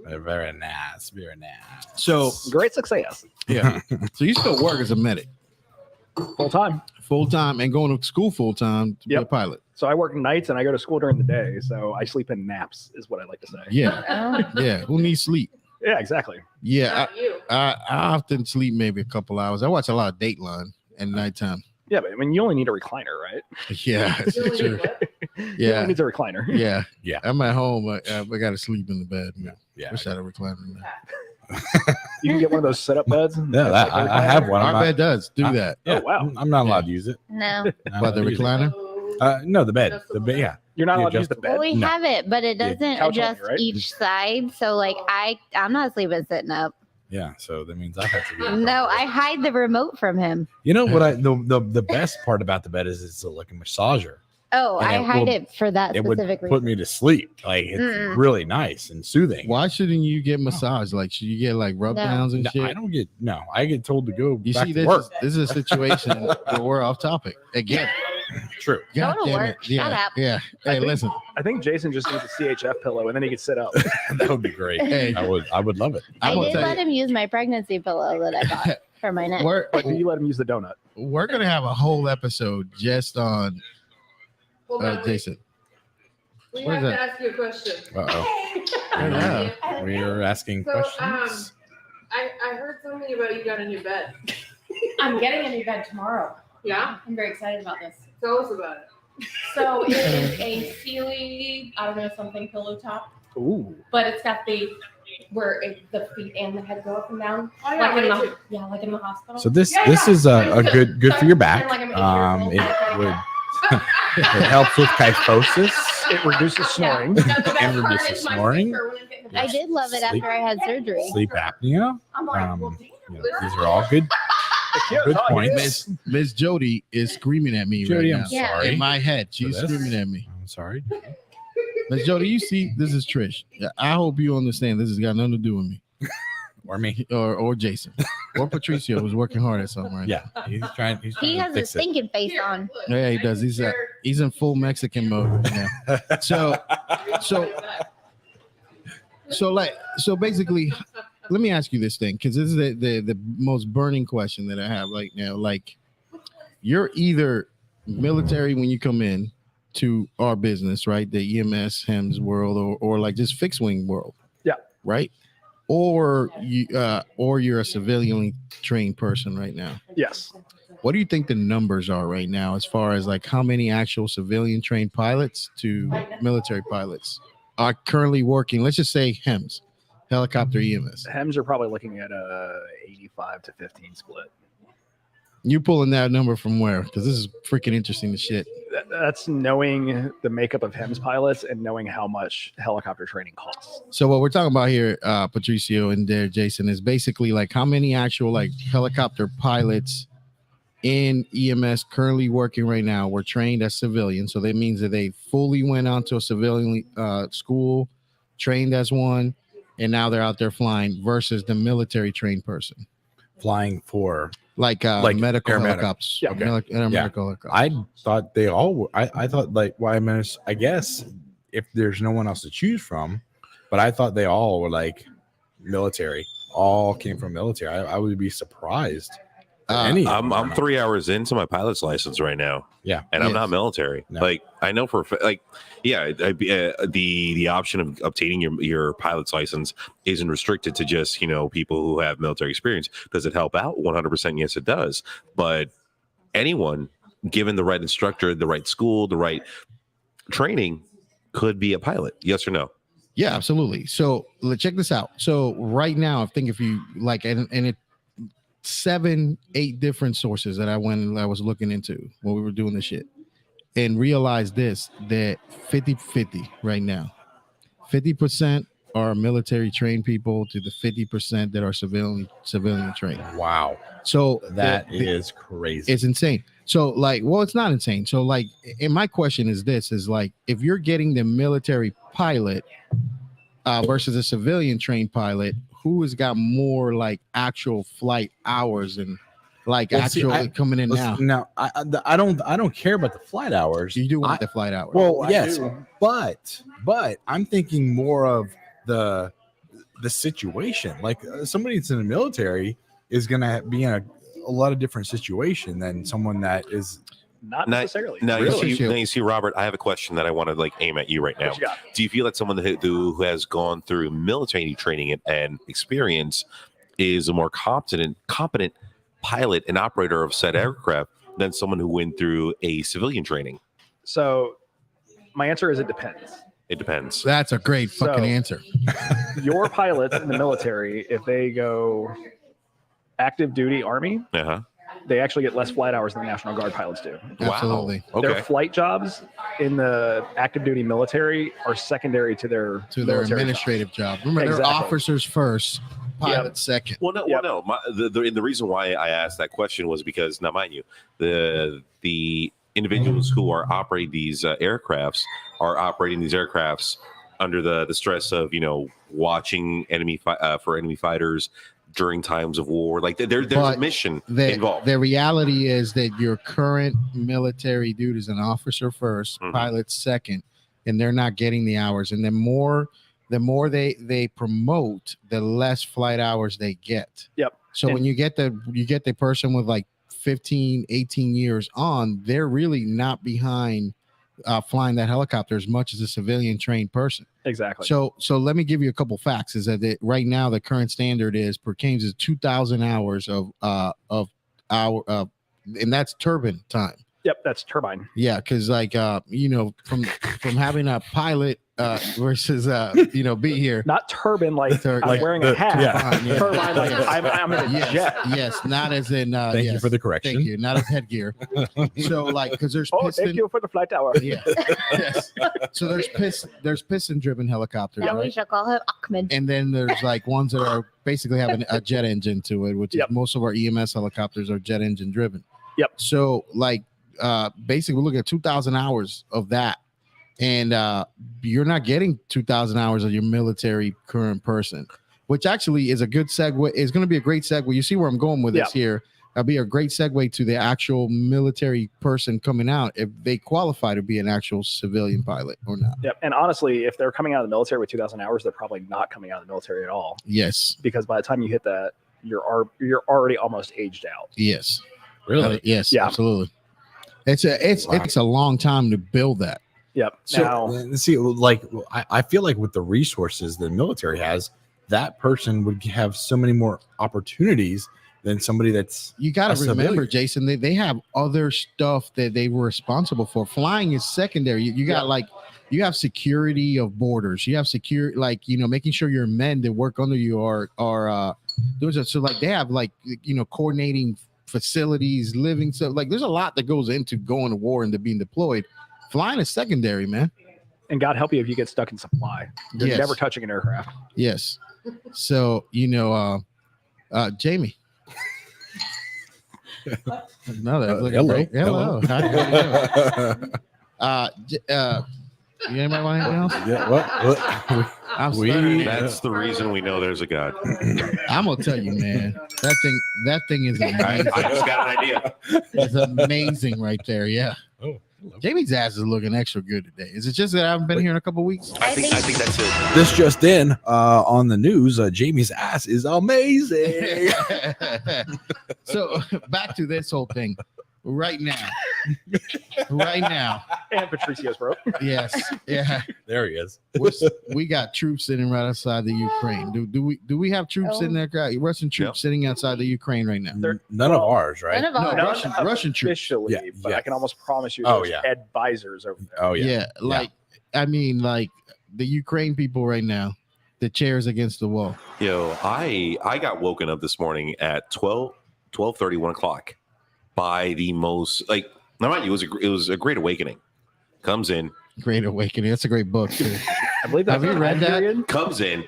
F: Very nice. Very nice.
C: So
E: Great success.
C: yeah, so you still work as a medic
E: Full time.
C: full time and going to school full time to be a
E: Yep.
C: pilot.
E: So I work nights and I go to school during the day. So I sleep in naps, is what I like to say.
C: Yeah,
D: Oh,
C: yeah. Who needs sleep?
E: Yeah, exactly.
C: Yeah,
G: Not you.
C: I often sleep maybe a couple hours. I watch a lot of Dateline at nighttime.
E: Yeah, but I mean, you only need a recliner, right?
C: Yeah,
G: You only
C: true.
G: need what?
E: You
C: Yeah,
E: only needs a recliner.
C: yeah,
F: Yeah.
C: I'm at home. I got to sleep in the bed.
F: Yeah.
C: Wish I had a recliner. in there.
E: You can get one of those sit-up beds.
F: Yeah, I have one.
C: Our
F: I'm not-
C: bed does do
F: I-
C: that.
F: Yeah,
E: Oh, wow.
F: I'm not allowed to use it.
D: no.
C: But the recliner?
F: No, the bed. The bed. Yeah.
E: You're not
F: The
E: allowed to use the bed.
D: Well, we
F: No.
D: have it, but it
F: Yeah,
D: doesn't
E: couch only,
D: adjust
E: right?
D: each side. So like I'm not sleeping sitting up.
F: Yeah. So that means I have to. Be
D: No, I hide the remote from him.
F: You know what? The best part about the bed is it's like a massager.
D: Oh,
F: And
D: I
F: it
D: hide
F: will-
D: it for that
F: It would
D: specific
F: put
D: reason.
F: me to sleep. Like it's
D: Mm-mm.
F: really nice and soothing.
C: Why shouldn't you get massage? Like, should you get like rub
D: No.
C: downs and
F: No,
C: shit?
F: I don't get. No, I get told to go
C: You
F: back
C: see,
F: to
C: this
F: work.
C: is a situation where we're off topic again.
F: True.
C: God
D: Total
C: damn
D: work.
C: it. Yeah,
D: Shut up.
C: yeah. Hey, listen.
E: I think Jason just needs a CHF pillow and then he can sit up.
F: That would be great.
C: Hey.
F: I would love it.
D: I
C: I'm gonna
D: did
C: tell
D: let
C: you,
D: him use my pregnancy pillow that I bought for my neck.
E: But do you let him use the donut?
C: we're gonna have a whole episode just on
A: Hold on, wait.
C: Jason.
A: We
C: What
A: have
C: is
A: to
C: that?
A: ask you a question.
F: Uh-oh.
C: Yeah.
F: We're asking
A: So,
F: questions.
A: I heard something about you got a new bed.
G: I'm getting a new bed tomorrow.
A: Yeah?
G: I'm very excited about this.
A: Tell us about it.
G: So it is a Sealy, I don't know, something pillow top,
E: Ooh.
G: but it's got the the feet and the head go up and down,
A: Oh, yeah,
G: like in
A: mine
G: the
A: too.
G: like in the hospital.
F: So this
G: Yeah,
F: this
G: yeah.
F: is a good for your back.
G: And like I'm 8 years old.
F: It would it helps with kyphosis.
E: It reduces snoring.
G: No, the best
F: And
G: part
F: reduces
G: is my
F: snoring.
G: sleeper when I get in the
D: I
G: bed.
D: did love it
F: Sleep.
D: after I had surgery.
F: Sleep apnea.
G: I'm like,
F: Um,
G: well, damn.
F: You know, these are all good good points.
C: Miss Jody is screaming at me
F: Jody,
C: right
F: I'm
C: now.
D: Yeah.
F: sorry.
C: In my head, she's
F: For this.
C: screaming at me.
F: I'm sorry.
C: Miss Jody, you see, this is Trish. I hope you understand this has got nothing to do with me
F: Or me.
C: or Jason or Patricio, who's working hard at something right
F: Yeah. He's trying
D: He
F: to
D: has a
F: fix it.
D: stinking face
A: Here,
D: on.
A: look,
C: now. Yeah, he
A: I
C: does.
A: can
C: He's
A: share-
C: he's in full Mexican mode right now. So basically, let me ask you this thing, because this is the most burning question that I have right now. Like, you're either military when you come in to our business, right? The EMS, HEMS world, or like just fixed wing world.
E: Yeah.
C: Right. or you're a civilian trained person right now.
E: Yes.
C: What do you think the numbers are right now as far as like how many actual civilian trained pilots to military pilots are currently working? Let's just say HEMS, helicopter EMS.
E: HEMS are probably looking at a 85 to 15 split.
C: You pulling that number from where? Because this is freaking interesting as shit.
E: That's knowing the makeup of HEMS pilots and knowing how much helicopter training costs.
C: So what we're talking about here, Patricio and there, Jason, is basically like how many actual like helicopter pilots in EMS currently working right now were trained as civilians. So that means that they fully went on to a civilian school, trained as one, and now they're out there flying versus the military trained person.
F: Flying for
C: Like medical
F: paramedic.
C: helicopters.
E: Yeah.
F: Okay.
C: Medical helicopters.
F: I thought they all were. I thought like I guess if there's no one else to choose from, but I thought they all were like military. All came from military. I would be surprised.
B: I'm 3 hours into my pilot's license right now.
F: Yeah,
B: and I'm not military.
F: No.
B: Like I know for like, yeah, the option of obtaining your pilot's license isn't restricted to just people who have military experience. Does it help out? 100%, yes, it does. But anyone, given the right instructor, the right school, the right training, could be a pilot. Yes or no?
C: Yeah, absolutely. So let's check this out. So right now, I think if you like, and it 7-8 different sources that I was looking into when we were doing this shit and realized this, that 50-50 right now, 50% are military trained people to the 50% that are civilian trained.
F: Wow.
C: So
F: that is crazy.
C: It's insane. So like, well, it's not insane. So like, and my question is this, is like, if you're getting the military pilot versus a civilian trained pilot, who has got more like actual flight hours and like coming in now?
F: Now, I don't care about the flight hours.
C: You do want the flight hours.
F: Well,
E: I
F: yes,
E: do.
F: but I'm thinking more of the situation. Like somebody that's in the military is gonna be in a lot of different situation than someone that is
E: Not necessarily.
B: Now,
F: Really?
B: you see, Robert, I have a question that I want to like aim at you right now.
E: What you got?
B: Do you feel that someone who has gone through military training and experience is a more competent pilot and operator of said aircraft than someone who went through a civilian training?
E: So my answer is it depends.
B: It depends.
C: That's a great fucking answer.
E: Your pilots in the military, if they go active duty Army, they actually get less flight hours than the National Guard pilots do.
C: Absolutely.
B: Wow. Okay.
E: Their flight jobs in the active duty military are secondary to their military
C: administrative job. Remember, they're
E: Exactly.
C: officers first, pilots second.
B: Well, no. The reason why I asked that question was because, now, mind you, the individuals who are operating these aircrafts are operating these aircrafts under the stress of watching enemy fighters during times of war. Like there's a mission involved.
C: The reality is that your current military dude is an officer first, pilot second, and they're not getting the hours. And the more they promote, the less flight hours they get.
E: Yep.
C: So when you get the person with like 15, 18 years on, they're really not behind flying that helicopter as much as a civilian trained person.
E: Exactly.
C: So let me give you a couple facts. Is that right now the current standard is per CAMES is 2,000 hours of and that's turbine time.
E: Yep, that's turbine.
C: Yeah, because like from having a pilot versus be here.
E: Not turbine like I'm
C: like
E: wearing a hat.
C: Yeah.
E: Turbine like I'm in a jet.
C: Yes, not as in.
F: Thank you for the correction.
C: Thank you. Not as headgear. So like because there's
E: Thank you for the flight tower.
C: Yeah. Yes. So there's piston driven helicopters,
D: Now we
C: right?
D: shall call him Ahmed.
C: And then there's like ones that are basically having a jet engine to it, which is most of our EMS helicopters are jet engine driven.
E: Yep.
C: So like basically we're looking at 2,000 hours of that. And you're not getting 2,000 hours of your military current person, which actually is a good segue. It's going to be a great segue. You see where I'm going with this here. That'll be a great segue to the actual military person coming out if they qualify to be an actual civilian pilot or not.
E: Yep. And honestly, if they're coming out of the military with 2,000 hours, they're probably not coming out of the military at all.
C: Yes.
E: Because by the time you hit that, you're already almost aged out.
C: Yes.
F: Really?
C: Yes.
E: Yeah.
C: Absolutely. It takes a long time to build that.
E: Yep.
F: So see, like I feel like with the resources the military has, that person would have so many more opportunities than somebody that's
C: You got
F: a
C: to remember,
F: civilian.
C: Jason, they have other stuff that they were responsible for. Flying is secondary. You got like, you have security of borders. You have security, like, you know, making sure your men that work under you are those are, so like they have like, you know, coordinating facilities, living stuff. Like there's a lot that goes into going to war and to being deployed. Flying is secondary, man.
E: And God help you if you get stuck in supply. You're
C: Yes.
E: never touching an aircraft.
C: Yes. So, you know, Jamie. No, that's looking
F: Hello.
C: great. Hello. How you doing? You anybody want anything else?
F: Yeah, what?
C: I'm stuttering.
B: That's the reason we know there's a God.
C: I'm gonna tell you, man. That thing is amazing.
B: I just got an idea.
C: It's amazing right there. Yeah.
F: Oh,
C: Jamie's ass is looking extra good today. Is it just that I haven't been here in a couple weeks?
B: I think that's it.
F: This just in on the news, Jamie's ass is amazing.
C: So back to this whole thing. Right now.
E: And Patricio's broke.
C: Yes. Yeah.
F: There he is.
C: We got troops sitting right outside the Ukraine. Do we have troops in there? Russian troops sitting outside the Ukraine right now?
F: None of ours, right?
D: None of
C: No,
D: ours.
C: Russian troops.
E: Officially,
F: Yeah,
E: but I
F: yes.
E: can almost promise you
F: Oh,
E: there's
F: yeah.
E: advisors over there.
F: Oh yeah.
C: Yeah, like I mean, like the Ukraine people right now, the chairs against the wall.
B: Yo, I got woken up this morning at 12:30, 1 o'clock by the most, like, now mind you, it was a great awakening. Comes in,
C: Great Awakening. That's a great book too.
E: I believe that's
C: Have you read that?
B: comes in,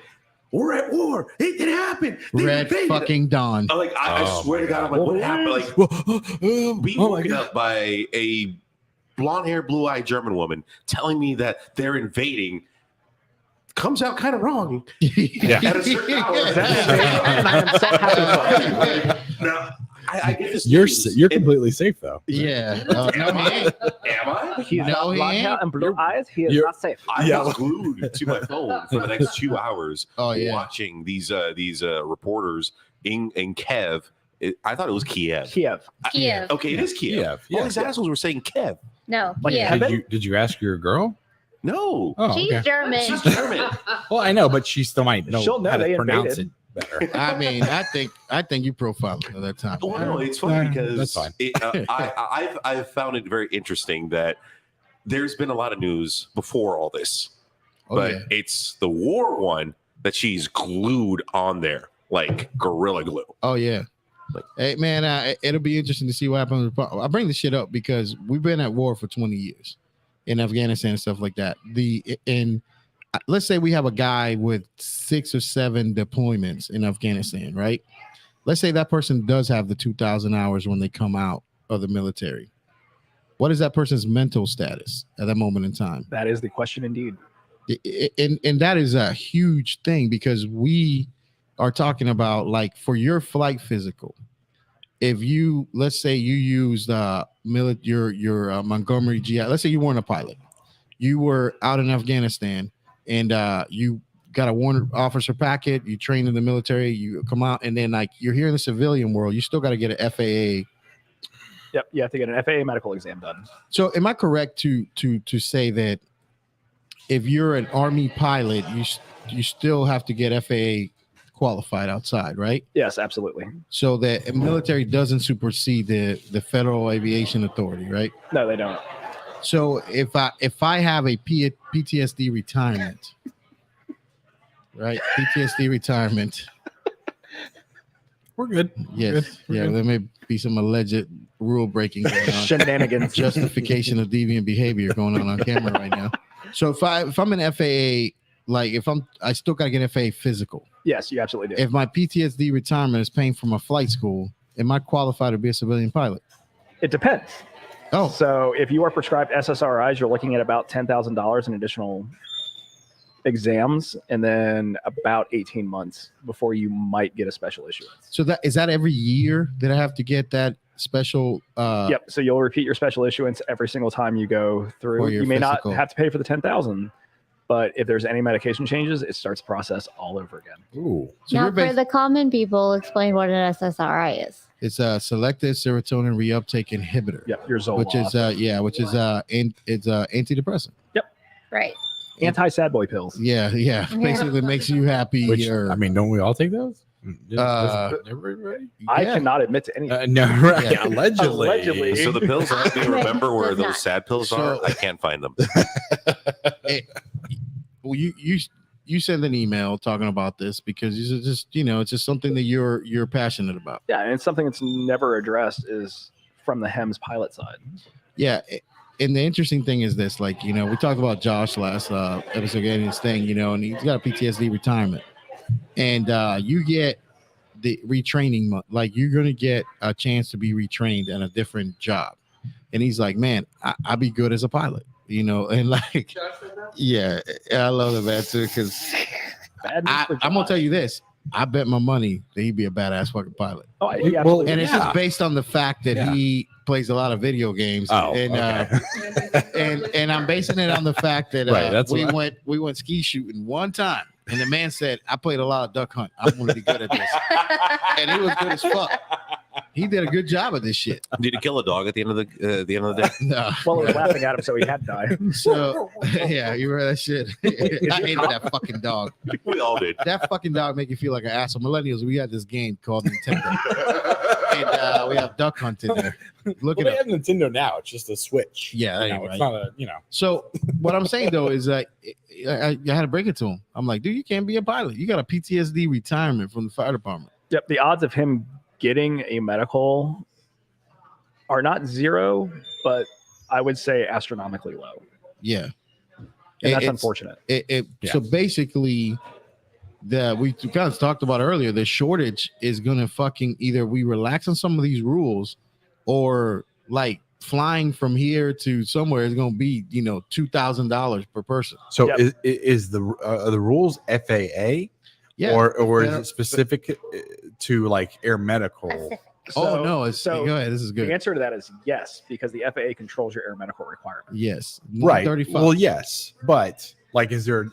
B: we're at war. It happened. They
C: Red
B: invaded.
C: fucking Dawn.
B: I'm like, I
F: Oh,
B: swear to
F: my
B: God, I'm
F: God.
B: like, what happened? Like, being
F: Oh my
B: woken
F: God.
B: up by a blonde-haired, blue-eyed German woman telling me that they're invading comes out kind of wrong.
F: Yeah.
B: At a certain hour.
E: And I am so happy.
B: Now, I get this.
F: You're
B: news,
F: you're
B: and-
F: completely safe though.
C: Yeah. No, he ain't.
B: Am I?
E: He's
C: No,
E: got
C: he
E: blonde
C: ain't.
E: hair and blue eyes. He is
F: you're-
E: not safe.
B: I
F: Yeah.
B: was glued to my phone for the next 2 hours
C: Oh yeah.
B: watching these reporters in Kiev. I thought it was Kiev.
E: Kiev.
D: Kiev.
B: Okay, it is Kiev.
F: Kiev,
B: All
F: yeah.
B: these assholes were saying Kiev.
D: No.
E: Like
D: Kiev.
E: heaven?
F: Did you ask your girl?
B: No.
F: Oh,
D: She's
F: okay.
D: German.
B: She's German.
F: Well, I know, but she still might know
E: She'll know
F: how
E: they
F: to pronounce
E: invaded.
F: it better.
C: I mean, I think you profiled at that time.
B: Well, no, it's funny because
F: That's fine.
B: I've found it very interesting that there's been a lot of news before all this,
C: Oh,
B: but
C: yeah.
B: it's the war one that she's glued on there like gorilla glue.
C: Oh yeah. Hey man, it'll be interesting to see what happens. I bring this shit up because we've been at war for 20 years in Afghanistan and stuff like that. Let's say we have a guy with 6 or 7 deployments in Afghanistan, right? Let's say that person does have the 2,000 hours when they come out of the military. What is that person's mental status at that moment in time?
E: That is the question indeed.
C: And that is a huge thing because we are talking about, like, for your flight physical, if you, let's say you used your Montgomery GI, let's say you weren't a pilot, you were out in Afghanistan and you got a warrant officer packet, you trained in the military, you come out, and then like you're here in the civilian world, you still got to get an FAA.
E: Yep, you have to get an FAA medical exam done.
C: So am I correct to say that if you're an Army pilot, you still have to get FAA qualified outside, right?
E: Yes, absolutely.
C: So that the military doesn't supersede the Federal Aviation Authority, right?
E: No, they don't.
C: So if I have a PTSD retirement, right? PTSD retirement.
F: We're good.
C: Yes.
F: We're
C: Yeah.
F: good.
C: There may be some alleged rule breaking going on.
E: Shenanigans.
C: Justification of deviant behavior going on camera right now. So if I'm an FAA, like I still gotta get FAA physical.
E: Yes, you absolutely do.
C: If my PTSD retirement is paying for my flight school, am I qualified to be a civilian pilot?
E: It depends.
C: Oh,
E: So if you are prescribed SSRIs, you're looking at about $10,000 in additional exams, and then about 18 months before you might get a special issuance.
C: so is that every year that I have to get that special?
E: Yep. So you'll repeat your special issuance every single time you go through.
C: For your
E: You may
C: physical.
E: not have to pay for the 10,000, but if there's any medication changes, it starts the process all over again.
F: Ooh.
C: So
D: Now,
C: we're
D: for the common people, explain what an SSRI is.
C: it's a selective serotonin reuptake inhibitor,
E: Yep. Your Zoloft.
C: which is it's antidepressant.
D: Right.
E: Anti-sad boy pills.
C: Yeah, basically makes you happy.
F: Which
C: or,
F: I mean, don't we all take those?
C: everybody.
E: I
C: Yeah.
E: cannot admit to anything.
F: No, right?
C: Yeah.
F: Allegedly.
E: Allegedly.
B: So the pills I do remember where
D: Does
B: those
D: not.
B: sad pills
C: So-
B: are. I can't find them.
C: Well, you send an email talking about this because it's just it's just something that you're passionate about.
E: Yeah, and it's something that's never addressed is from the HEMS pilot side.
C: Yeah, and the interesting thing is this, like we talked about Josh last episode getting his thing, and he's got a PTSD retirement, and you get the retraining, like you're gonna get a chance to be retrained in a different job, and he's like, man, I'd be good as a pilot, and like, yeah, I love the man too because
E: Bad news for
C: I'm gonna
E: Josh.
C: tell you this. I bet my money that he'd be a badass fucking pilot.
E: Oh, he
F: Well,
E: absolutely
C: And
E: is.
C: it's just based on the fact that
F: Yeah.
C: he plays a lot of video games.
F: Oh,
C: and
F: okay.
C: and I'm basing it on the fact that
F: Right, that's
C: we
F: what
C: went ski shooting one time, and the man said, "I played a lot of duck hunt. I'm gonna be good at this," and he was good as fuck. He did a good job of this shit.
B: Did he kill a dog at the end of the day?
C: No.
E: Well, he was laughing at him, so he had to die.
C: So yeah, you read that shit. I hated that fucking dog.
B: We all did.
C: That fucking dog make you feel like an asshole. Millennials, we got this game called Nintendo, and we have duck hunt in there. Look
F: Well,
C: it
F: they
C: up.
F: have Nintendo now. It's just a Switch.
C: Yeah,
F: You know,
C: right.
F: it's not a
C: So what I'm saying though is that I had to break it to him. I'm like, dude, you can't be a pilot. You got a PTSD retirement from the fire department.
E: Yep, the odds of him getting a medical are not zero, but I would say astronomically low.
C: Yeah,
E: And that's
C: It's-
E: unfortunate.
F: Yeah.
C: So basically, we kind of talked about earlier. The shortage is gonna fucking either we relax on some of these rules, or like flying from here to somewhere is gonna be $2,000 per person.
F: So
E: Yep.
F: is the rules FAA
C: Yeah.
F: or is
C: Yeah.
F: it specific to like air medical?
C: Oh no, it's
E: so
C: go ahead. This is
E: the
C: good.
E: answer to that is yes, because the FAA controls your air medical requirements.
C: Yes,
F: Right.
C: 135.
F: Well, yes, but like, is there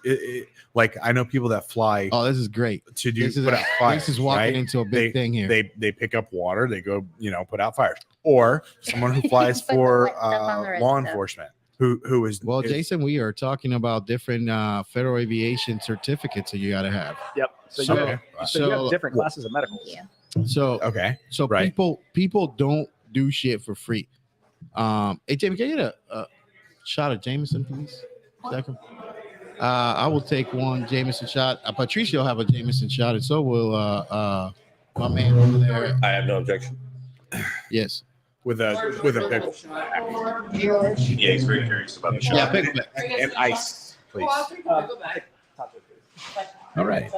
F: like I know people that fly
C: Oh, this is great.
F: to do
C: This is
F: put out fires.
C: this is walking
F: right?
C: into a big thing here.
F: They pick up water, they go put out fires, or someone who flies
D: Put the
F: for
D: wet stuff on the
F: law
D: wrist, though.
F: enforcement who is
C: Well,
F: is-
C: Jason, we are talking about different federal aviation certificates that you got to have.
E: Yep. So,
C: So-
E: you, have, so you have
C: so-
E: different classes of medicals.
D: Yeah.
C: So,
F: okay.
C: so
F: right.
C: people don't do shit for free. Hey, Jamie, can you get a shot of Jameson, please? Second. I will take one Jameson shot. Patricia will have a Jameson shot, and so will my man over there.
B: I have no objection.
C: Yes.
F: with a pickle
B: Yeah, he's very curious about the shot.
C: Yeah, pick back.
F: and ice, please. All right.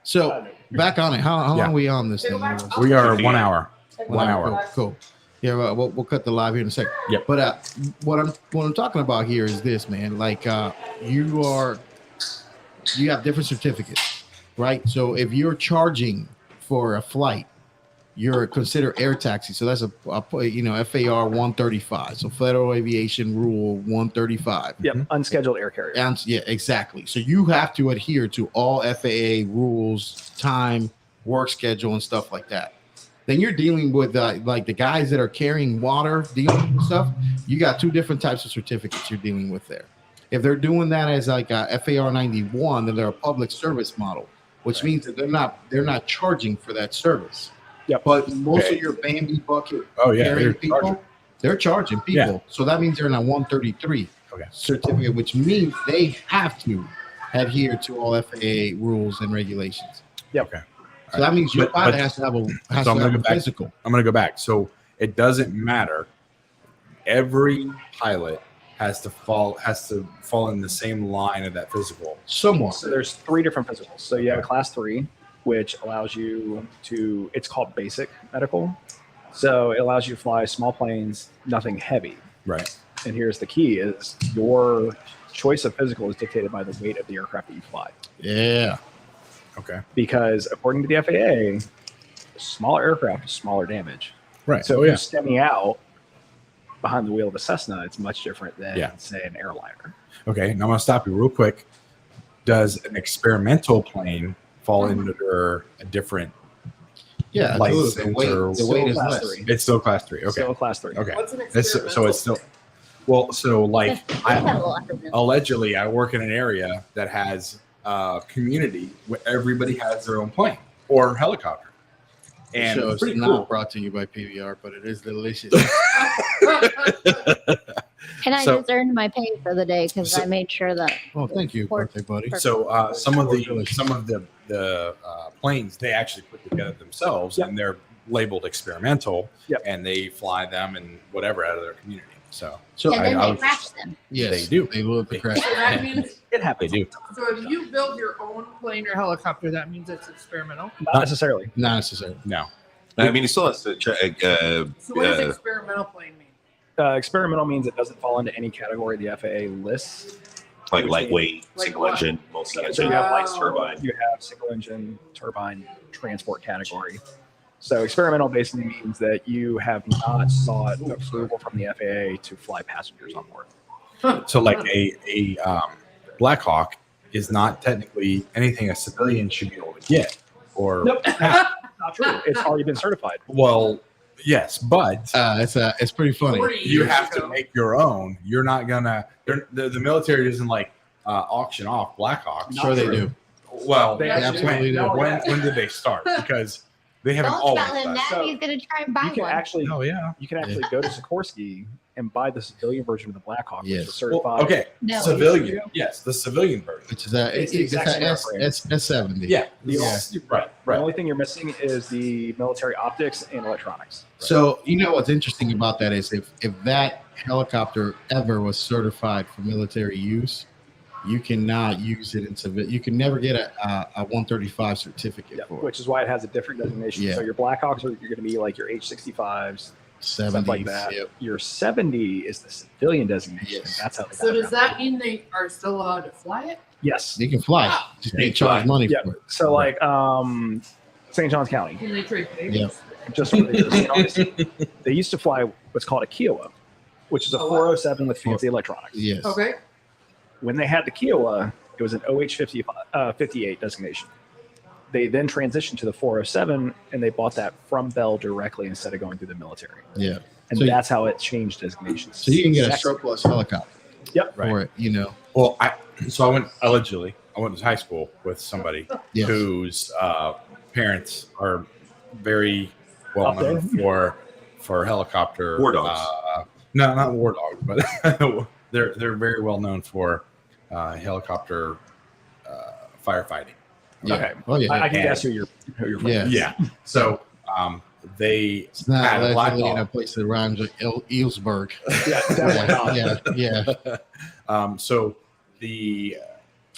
C: So back on it. How long
F: Yeah.
C: are we on this thing?
F: We are 1 hour. 1 hour.
C: Cool. Yeah, we'll cut the live here in a second.
F: Yep.
C: But what I'm talking about here is this, man. Like you have different certificates, right? So if you're charging for a flight, you're considered air taxi. So that's a FAR 135. So Federal Aviation Rule 135.
E: Yep. Unscheduled air carrier.
C: And yeah, exactly. So you have to adhere to all FAA rules, time, work schedule, and stuff like that. Then you're dealing with like the guys that are carrying water, dealing with stuff. You got two different types of certificates you're dealing with there. If they're doing that as like a FAR 91, then they're a public service model, which means that they're not charging for that service.
E: Yep.
C: But most of your Bambi bucket
F: Oh yeah.
C: carrying
F: they're
C: people,
F: charging.
C: they're charging people.
F: Yeah.
C: So that means they're in a 133
F: Okay.
C: certificate, which means they have to adhere to all FAA rules and regulations.
F: Okay.
C: So that means your
F: But-
C: pilot
F: but-
C: has to have a
F: So I'm gonna go back.
C: physical.
F: I'm gonna go back. So it doesn't matter. Every pilot has to fall in the same line of that physical.
C: Somewhat.
E: So there's 3 different physicals. So you have a class 3, which allows you to, it's called basic medical. So it allows you to fly small planes, nothing heavy.
F: Right.
E: And here's the key is your choice of physical is dictated by the weight of the aircraft that you fly.
C: Yeah.
F: Okay.
E: Because according to the FAA, smaller aircraft is smaller damage.
F: Right.
E: So
F: So
E: if
F: yeah.
E: you're stemming out behind the wheel of a Cessna, it's much different than,
F: Yeah.
E: say, an airliner.
F: Okay. Now I'm gonna stop you real quick. Does an experimental plane fall under a different?
C: Yeah.
F: License
C: The weight
F: or-
C: is
E: Class
C: less.
E: 3.
F: It's still class 3. Okay.
E: Still a class 3.
F: Okay.
G: What's an
F: It's, so it's still. Well, so like
D: I
F: allegedly, I work in an area that has a community where everybody has their own plane or helicopter, and
C: So
F: it's
C: it's
F: pretty
C: not
F: cool.
C: brought to you by PBR, but it is delicious.
D: And I
F: So-
D: just earned my pay for the day because
F: So-
D: I made sure that
C: Oh, thank you, birthday buddy.
F: So some of the planes they actually put together themselves,
E: Yep.
F: and they're labeled experimental,
E: Yep.
F: and they fly them and whatever out of their community. So
C: So
D: and then
F: I
D: they
F: was-
D: crash them.
C: yes,
F: they do.
C: They love the crash.
A: So that means,
E: It
F: they
E: happens.
F: do.
A: so if you build your own plane or helicopter, that means it's experimental.
E: Not necessarily.
C: Not necessarily.
F: No,
B: I mean, he still has to check.
A: So what does experimental plane mean?
E: Experimental means it doesn't fall into any category the FAA lists.
B: Like lightweight,
A: Like
B: single
A: what?
B: engine,
E: So
B: multi-engine.
E: you have
A: Oh.
E: turbine, you have single engine, turbine, transport category. So experimental basically means that you have not sought approval from the FAA to fly passengers on board.
F: so like a Black Hawk is not technically anything a civilian should be able to get. Or
E: Nope, not true. It's already been certified.
F: well, yes, but
C: It's pretty funny.
A: 40
F: you
A: years
F: have
A: ago.
F: to make your own. You're not gonna. The military doesn't like auction off Black Hawks.
C: Sure they do.
F: Well,
E: They
C: absolutely do.
F: when did they start? Because they haven't
D: Don't
F: always
D: tell him
F: done.
D: that.
E: So,
D: He's going to try and buy
E: You can
D: one.
E: actually,
F: Oh yeah.
E: you can actually go to Sikorsky and buy the civilian version of the Black Hawk, which
C: Yes.
E: is certified.
F: Well, okay.
D: No.
F: Civilian. Yes, the civilian version.
C: Which is a
E: It's the exact same airframe.
C: S70.
F: Yeah.
C: Yeah.
F: Right.
E: The
F: Right.
E: only thing you're missing is the military optics and electronics.
C: So you know what's interesting about that is if that helicopter ever was certified for military use, you cannot use it in civil. You can never get a 135 certificate
E: Yeah,
C: for it.
E: which is why it has a different designation.
C: Yeah.
E: So your Blackhawks are you're going to be like your H-65s,
C: 70s.
E: stuff like that.
C: Yep.
E: Your 70 is the civilian designation.
C: Yes.
E: That's how. They
A: So
E: got it
A: does
E: down.
A: that mean they are still allowed to fly it?
E: Yes.
C: You can fly.
A: Wow.
C: Just
B: They
C: can't charge
B: fly.
C: money
E: Yeah.
C: for it.
E: So like St. Johns County,
A: Can they trade babies?
E: just for the they used to fly what's called a Kiowa, which is a
A: Oh, wow.
E: 407 with fancy electronics.
C: Yes.
A: Okay.
E: When they had the Kiowa, it was an OH-58 designation. They then transitioned to the 407, and they bought that from Bell directly instead of going through the military.
C: Yeah.
E: And
C: So you-
E: that's how it changed designations.
C: So you can get a
E: Sexy.
C: surplus helicopter
E: Yep.
C: for it. You know.
F: Well, I went to high school with somebody
C: Yes.
F: whose parents are very well
E: Up there?
F: known for helicopter
B: War dogs.
F: No, not war dogs, but they're very well known for helicopter firefighting.
C: Yeah.
E: Okay.
C: Oh yeah.
E: I can
F: And-
E: guess who you're from.
C: Yeah.
F: Yeah. So they
C: It's not
F: had a Black
C: allegedly in a
F: Hawk.
C: place that rhymes with Eelsburg.
E: Yeah, definitely not.
C: Yeah.
F: So the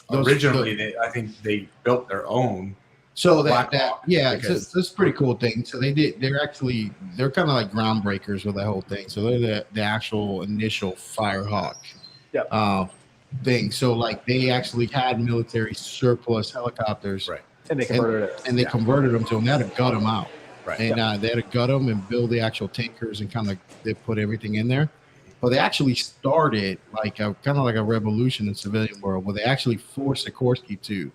C: Those-
F: originally I think they built their own.
C: So
F: Black
C: that
F: Hawk,
C: yeah, so
F: because-
C: that's a pretty cool thing. So they're kind of like groundbreakers with that whole thing. So they're the actual initial Firehawk
E: Yep.
C: thing. So like they actually had military surplus helicopters,
F: Right.
E: And they converted it.
C: and they
E: Yeah.
C: converted them to them. They had to gut them out,
F: Right.
C: and they had to gut them and build the actual tankers and kind of they put everything in there. But they actually started like a kind of like a revolution in civilian world where they actually forced Sikorsky to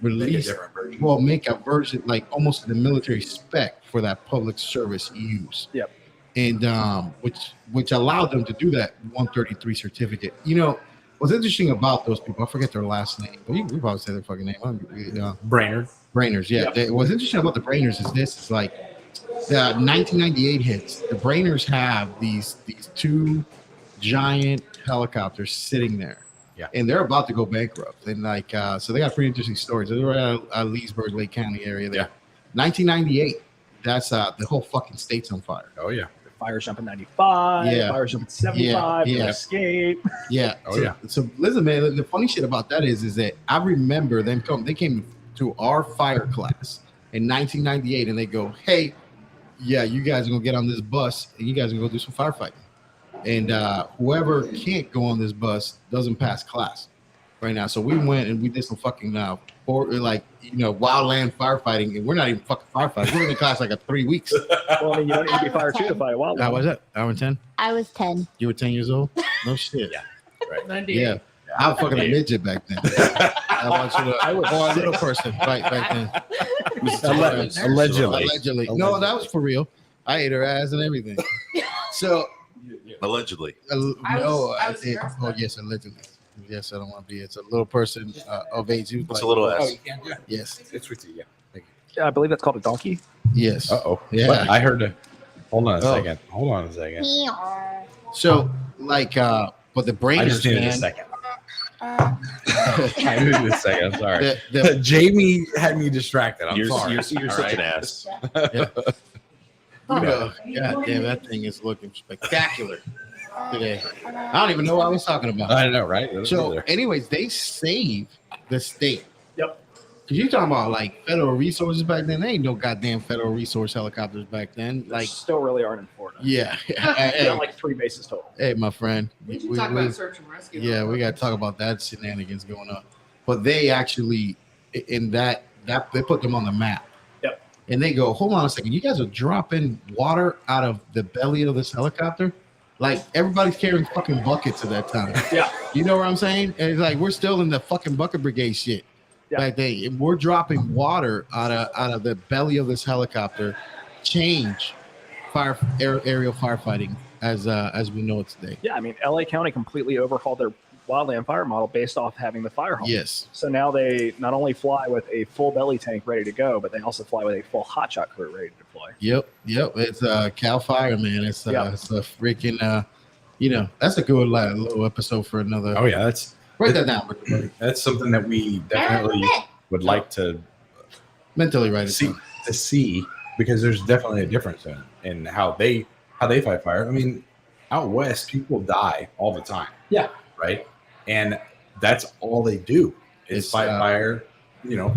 F: Make a
C: release
F: different version.
C: well, make a version like almost the military spec for that public service use.
E: Yep.
C: And which allowed them to do that 133 certificate. You know, what's interesting about those people, I forget their last name, but we probably say their fucking name.
F: Brainerd.
C: Brainers, yeah. What's interesting about the Brainers is this: is like the 1998 hits. The Brainers have these two giant helicopters sitting there.
F: Yeah.
C: And they're about to go bankrupt. And like, so they got pretty interesting stories. They're at Leesburg, Lake County area there.
F: Yeah.
C: 1998. That's the whole fucking state's on fire.
F: Oh yeah.
E: Fire jump in 95.
C: Yeah.
E: Fire jump in 75.
C: Yeah.
E: Escape.
C: Yeah.
F: Oh,
C: so,
F: yeah.
C: So listen, man, the funny shit about that is that I remember them they came to our fire class in 1998 and they go, hey, yeah, you guys are gonna get on this bus and you guys are gonna go do some firefighting. And whoever can't go on this bus doesn't pass class right now. So we went and we did some fucking wildland firefighting, and we're not even fucking firefighting. We're in the class like 3 weeks.
E: Well, I mean, you don't need to be fire too to fight a wildland.
C: How was that? Hour and 10?
D: I was 10.
C: You were 10 years old? No shit.
F: Yeah.
A: 98.
C: Yeah. I was fucking a midget back then. I was a little person right back then.
F: Allegedly.
C: Allegedly. No, that was for real. I ate her ass and everything. So
B: Allegedly.
C: Yes, allegedly. Yes, I don't want to be. It's a little person of age. Who's
B: It's
C: like,
B: a little
F: Oh,
B: S.
F: you can, yeah.
C: Yes,
F: It's with you. Yeah. Thank you.
E: Yeah, I believe that's called a donkey.
C: yes.
F: Uh-oh.
C: Yeah.
F: What? I heard hold on a
C: Oh.
F: second. Hold on a second.
C: So, like, but the brainers,
F: I just needed
C: man,
F: a second. I needed a second. I'm sorry.
C: the
F: Jamie had me distracted. I'm
B: You're
F: sorry.
B: you're
F: All
B: such
F: right?
B: an ass.
C: God damn, that thing is looking spectacular today. I don't even know what I was talking about.
F: I don't know, right?
C: So, anyways, they saved the state.
E: Yep.
C: Because you're talking about like federal resources back then. There ain't no goddamn federal resource helicopters back then. Like,
E: Still really aren't in Florida.
C: yeah.
E: There
C: hey,
E: are like 3 bases total.
C: hey, my friend.
A: We should talk about search and rescue.
C: Yeah, we got to talk about that shenanigans going on. But they actually, in that they put them on the map.
E: Yep.
C: And they go, hold on a second. You guys are dropping water out of the belly of this helicopter? Like, everybody's carrying fucking buckets at that time.
E: Yeah.
C: You know what I'm saying? And it's like, we're still in the fucking bucket brigade shit.
E: Yeah.
C: Like, we're dropping water out of the belly of this helicopter. Change aerial firefighting as we know it today.
E: Yeah, I mean, LA County completely overhauled their wildland fire model based off having the fire hall.
C: Yes.
E: So now they not only fly with a full belly tank ready to go, but they also fly with a full hotshot crew ready to deploy.
C: Yep. It's Cal Fire, man. It's a freaking that's a good little episode for another.
F: Oh yeah, that's
C: Write that down.
F: That's something that we definitely would like to
C: Mentally write it down.
F: see because there's definitely a difference in how they fight fire. I mean, out west, people die all the time.
E: Yeah.
F: Right. And that's all they do is
C: It's,
F: fight fire.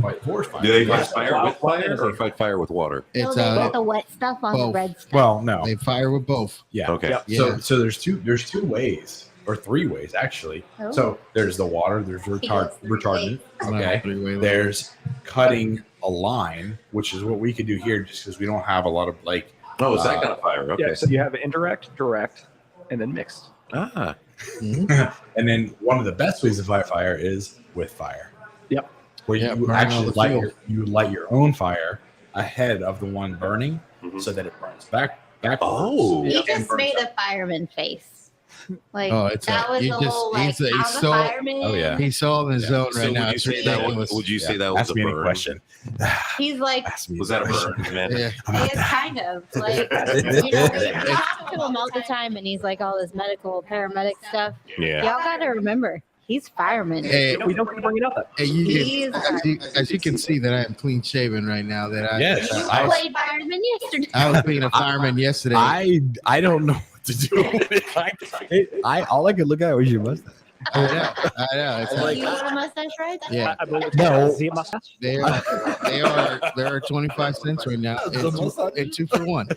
F: Fight forest fire.
B: Do they fight
E: Yeah.
B: fire with fire or fight fire with water?
C: It's
D: they got the wet stuff on
C: both.
D: the red stuff.
F: Well, no.
C: they fire with both.
F: Yeah.
B: Okay.
E: Yep.
C: Yeah.
F: So there's two ways or 3 ways actually.
D: Oh.
F: So there's the water. There's retardant. Okay.
C: Three-way line.
F: There's cutting a line, which is what we could do here, just because we don't have a lot of like.
B: Oh, is that kind of fire? Okay.
E: Yeah, so you have indirect, direct, and then mixed.
B: Ah.
F: And then one of the best ways to fight fire is with fire.
E: Yep.
F: Where
C: Yeah,
F: you
C: burn all
F: actually
C: the
F: light
C: fuel.
F: you light your own fire ahead of the one burning,
B: Mhm.
F: so that it burns backwards.
B: Oh.
D: He
E: Yeah.
D: just made a fireman face. Like
C: Oh, it's
D: that was
C: you
D: the
C: just
D: whole like
C: he's
D: I'm a
C: so
D: fireman.
F: Oh, yeah.
C: he's all in his zone
B: So
C: right now.
B: would you
C: It's
B: say that
C: ridiculous.
B: would you say that was
F: Ask
B: a
F: me any
B: burn?
F: question.
D: He's like
F: Ask me
B: Was that a
F: question.
B: burn, man?
C: Yeah.
D: it's kind of like you talk to him all the time and he's like all this medical paramedic stuff.
B: Yeah.
D: Y'all gotta remember he's fireman.
C: Hey,
E: We don't bring it up. That.
C: hey, as you can see that I am clean shaven right now. That I
F: Yes.
D: You
F: I-
D: played fireman yesterday.
C: I was being a fireman yesterday.
F: I don't know what to do. I all I could look at was your mustache.
C: I know. It's
D: Do
C: like,
D: you want a mustache, right?
C: yeah,
E: I believe it's
F: No.
E: Z mustache.
C: they are 25 cents right now. And two for one.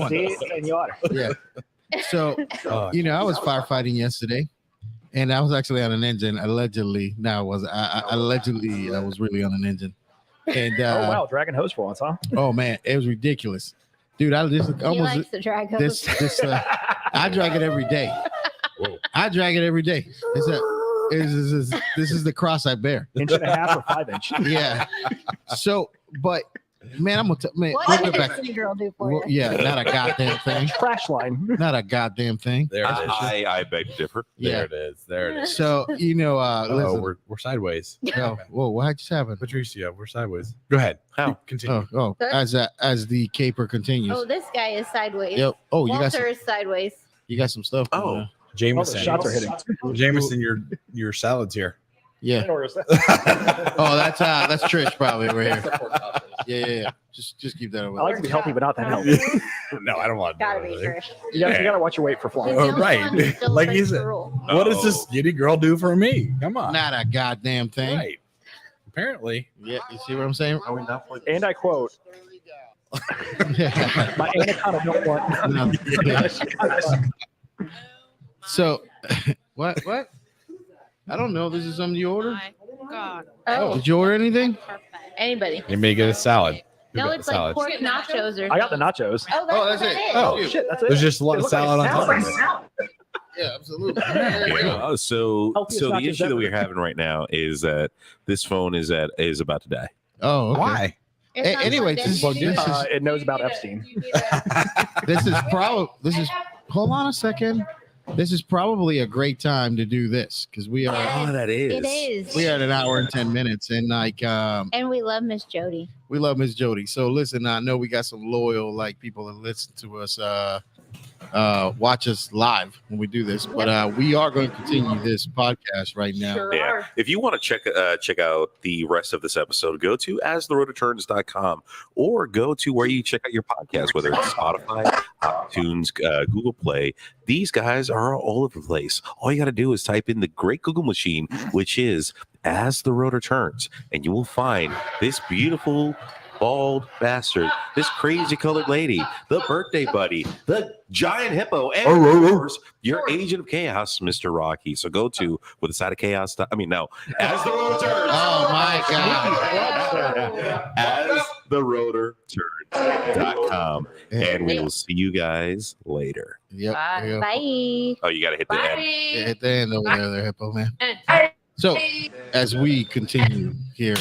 E: Z senor.
C: Yeah. So
F: Oh,
C: I was firefighting yesterday, and I was actually on an engine. Allegedly, no, I was. Allegedly, I was really on an engine. And
E: Oh wow, dragon hose for once, huh?
C: oh man, it was ridiculous, dude. I just
D: He
C: almost
D: likes to drag hose.
C: this. I drag it every day.
F: Whoa.
C: I drag it every day. This is the cross I bear.
E: 1.5 or 5 inch.
C: Yeah. So, but man, I'm gonna man.
D: What
C: We'll
D: did
C: get back.
D: the girl do for
C: Well,
D: you?
C: yeah, not a goddamn thing.
E: Trash line.
C: Not a goddamn thing.
F: There it is.
B: I beg to differ.
C: Yeah.
F: There it is. There it is.
C: So
F: Oh,
C: listen.
F: we're sideways.
C: Whoa, what just happened?
F: Patricia, we're sideways. Go ahead.
B: How?
F: Continue.
C: Oh, as the caper continues.
D: Oh, this guy is sideways.
C: Yep. Oh,
D: Walter is sideways.
C: you got some stuff. going
B: Oh.
C: on.
E: All the
F: Jameson.
E: shots are hitting.
F: Jameson, your salad's here.
C: Yeah.
E: Oh,
C: Oh, that's Trish probably over here. Yeah. Just keep that over.
E: I like to be healthy, but not that healthy.
F: No, I don't want
D: Gotta be Trish.
E: You gotta watch your weight for flying.
D: He's the only
F: right.
D: one who still
F: Like
D: breaks
F: he's
D: the
F: a-
D: rule.
F: What does this skinny girl do for me? Come on.
C: Not a goddamn thing.
F: Right. Apparently.
C: Yeah, you see what I'm saying?
E: And I quote,
C: Yeah.
E: my anaconda don't want.
C: No. So, what? I don't know. This is something you ordered.
G: God.
D: Oh,
C: Did you order anything?
D: anybody?
F: You may get a salad. Who
D: No,
F: got
D: it's
F: the
D: like
F: salad?
D: pork nachos or.
E: I got the nachos.
D: Oh,
C: Oh, that's it.
F: Oh,
C: Oh,
E: Shit, that's it.
F: There's just a lot
E: It
F: of
E: looks like
F: salad on top of it.
E: salad.
C: Yeah, absolutely.
B: Yeah. So
E: Healthiest
B: the
E: nachos
B: issue that
E: ever.
B: we're having right now is that this phone is about to die.
C: Oh, okay.
F: Why?
D: It's not
C: Anyway,
D: plugged in.
C: this is
E: It knows about Epstein.
C: this is probably hold on a second. This is probably a great time to do this because we are
B: Oh, that is.
D: It is.
C: we are at an hour and 10 minutes, and
D: And we love Miss Jody.
C: we love Miss Jody. So listen, I know we got some loyal people that listen to us, watch us live when we do this, but we are going to continue this podcast right now.
G: Sure
B: Yeah.
G: are.
B: If you want to check out the rest of this episode, go to astherotorturns.com or go to where you check out your podcast, whether it's Spotify, iTunes, Google Play. These guys are all over the place. All you got to do is type in the great Google machine, which is As the Rotor Turns, and you will find this beautiful bald bastard, this crazy colored lady, the birthday buddy, the giant hippo, and of course, your agent of chaos, Mr. Rocky. So go to with a side of chaos. No, As the Rotor Turns.
C: Oh my God.
B: As the Rotor Turns.com. And we will see you guys later.
C: Yep.
A: Bye.
C: there you go.
D: Bye.
B: Oh, you got to hit the end.
C: Yeah, at the end over there, hippo man.
A: And
C: So as we continue here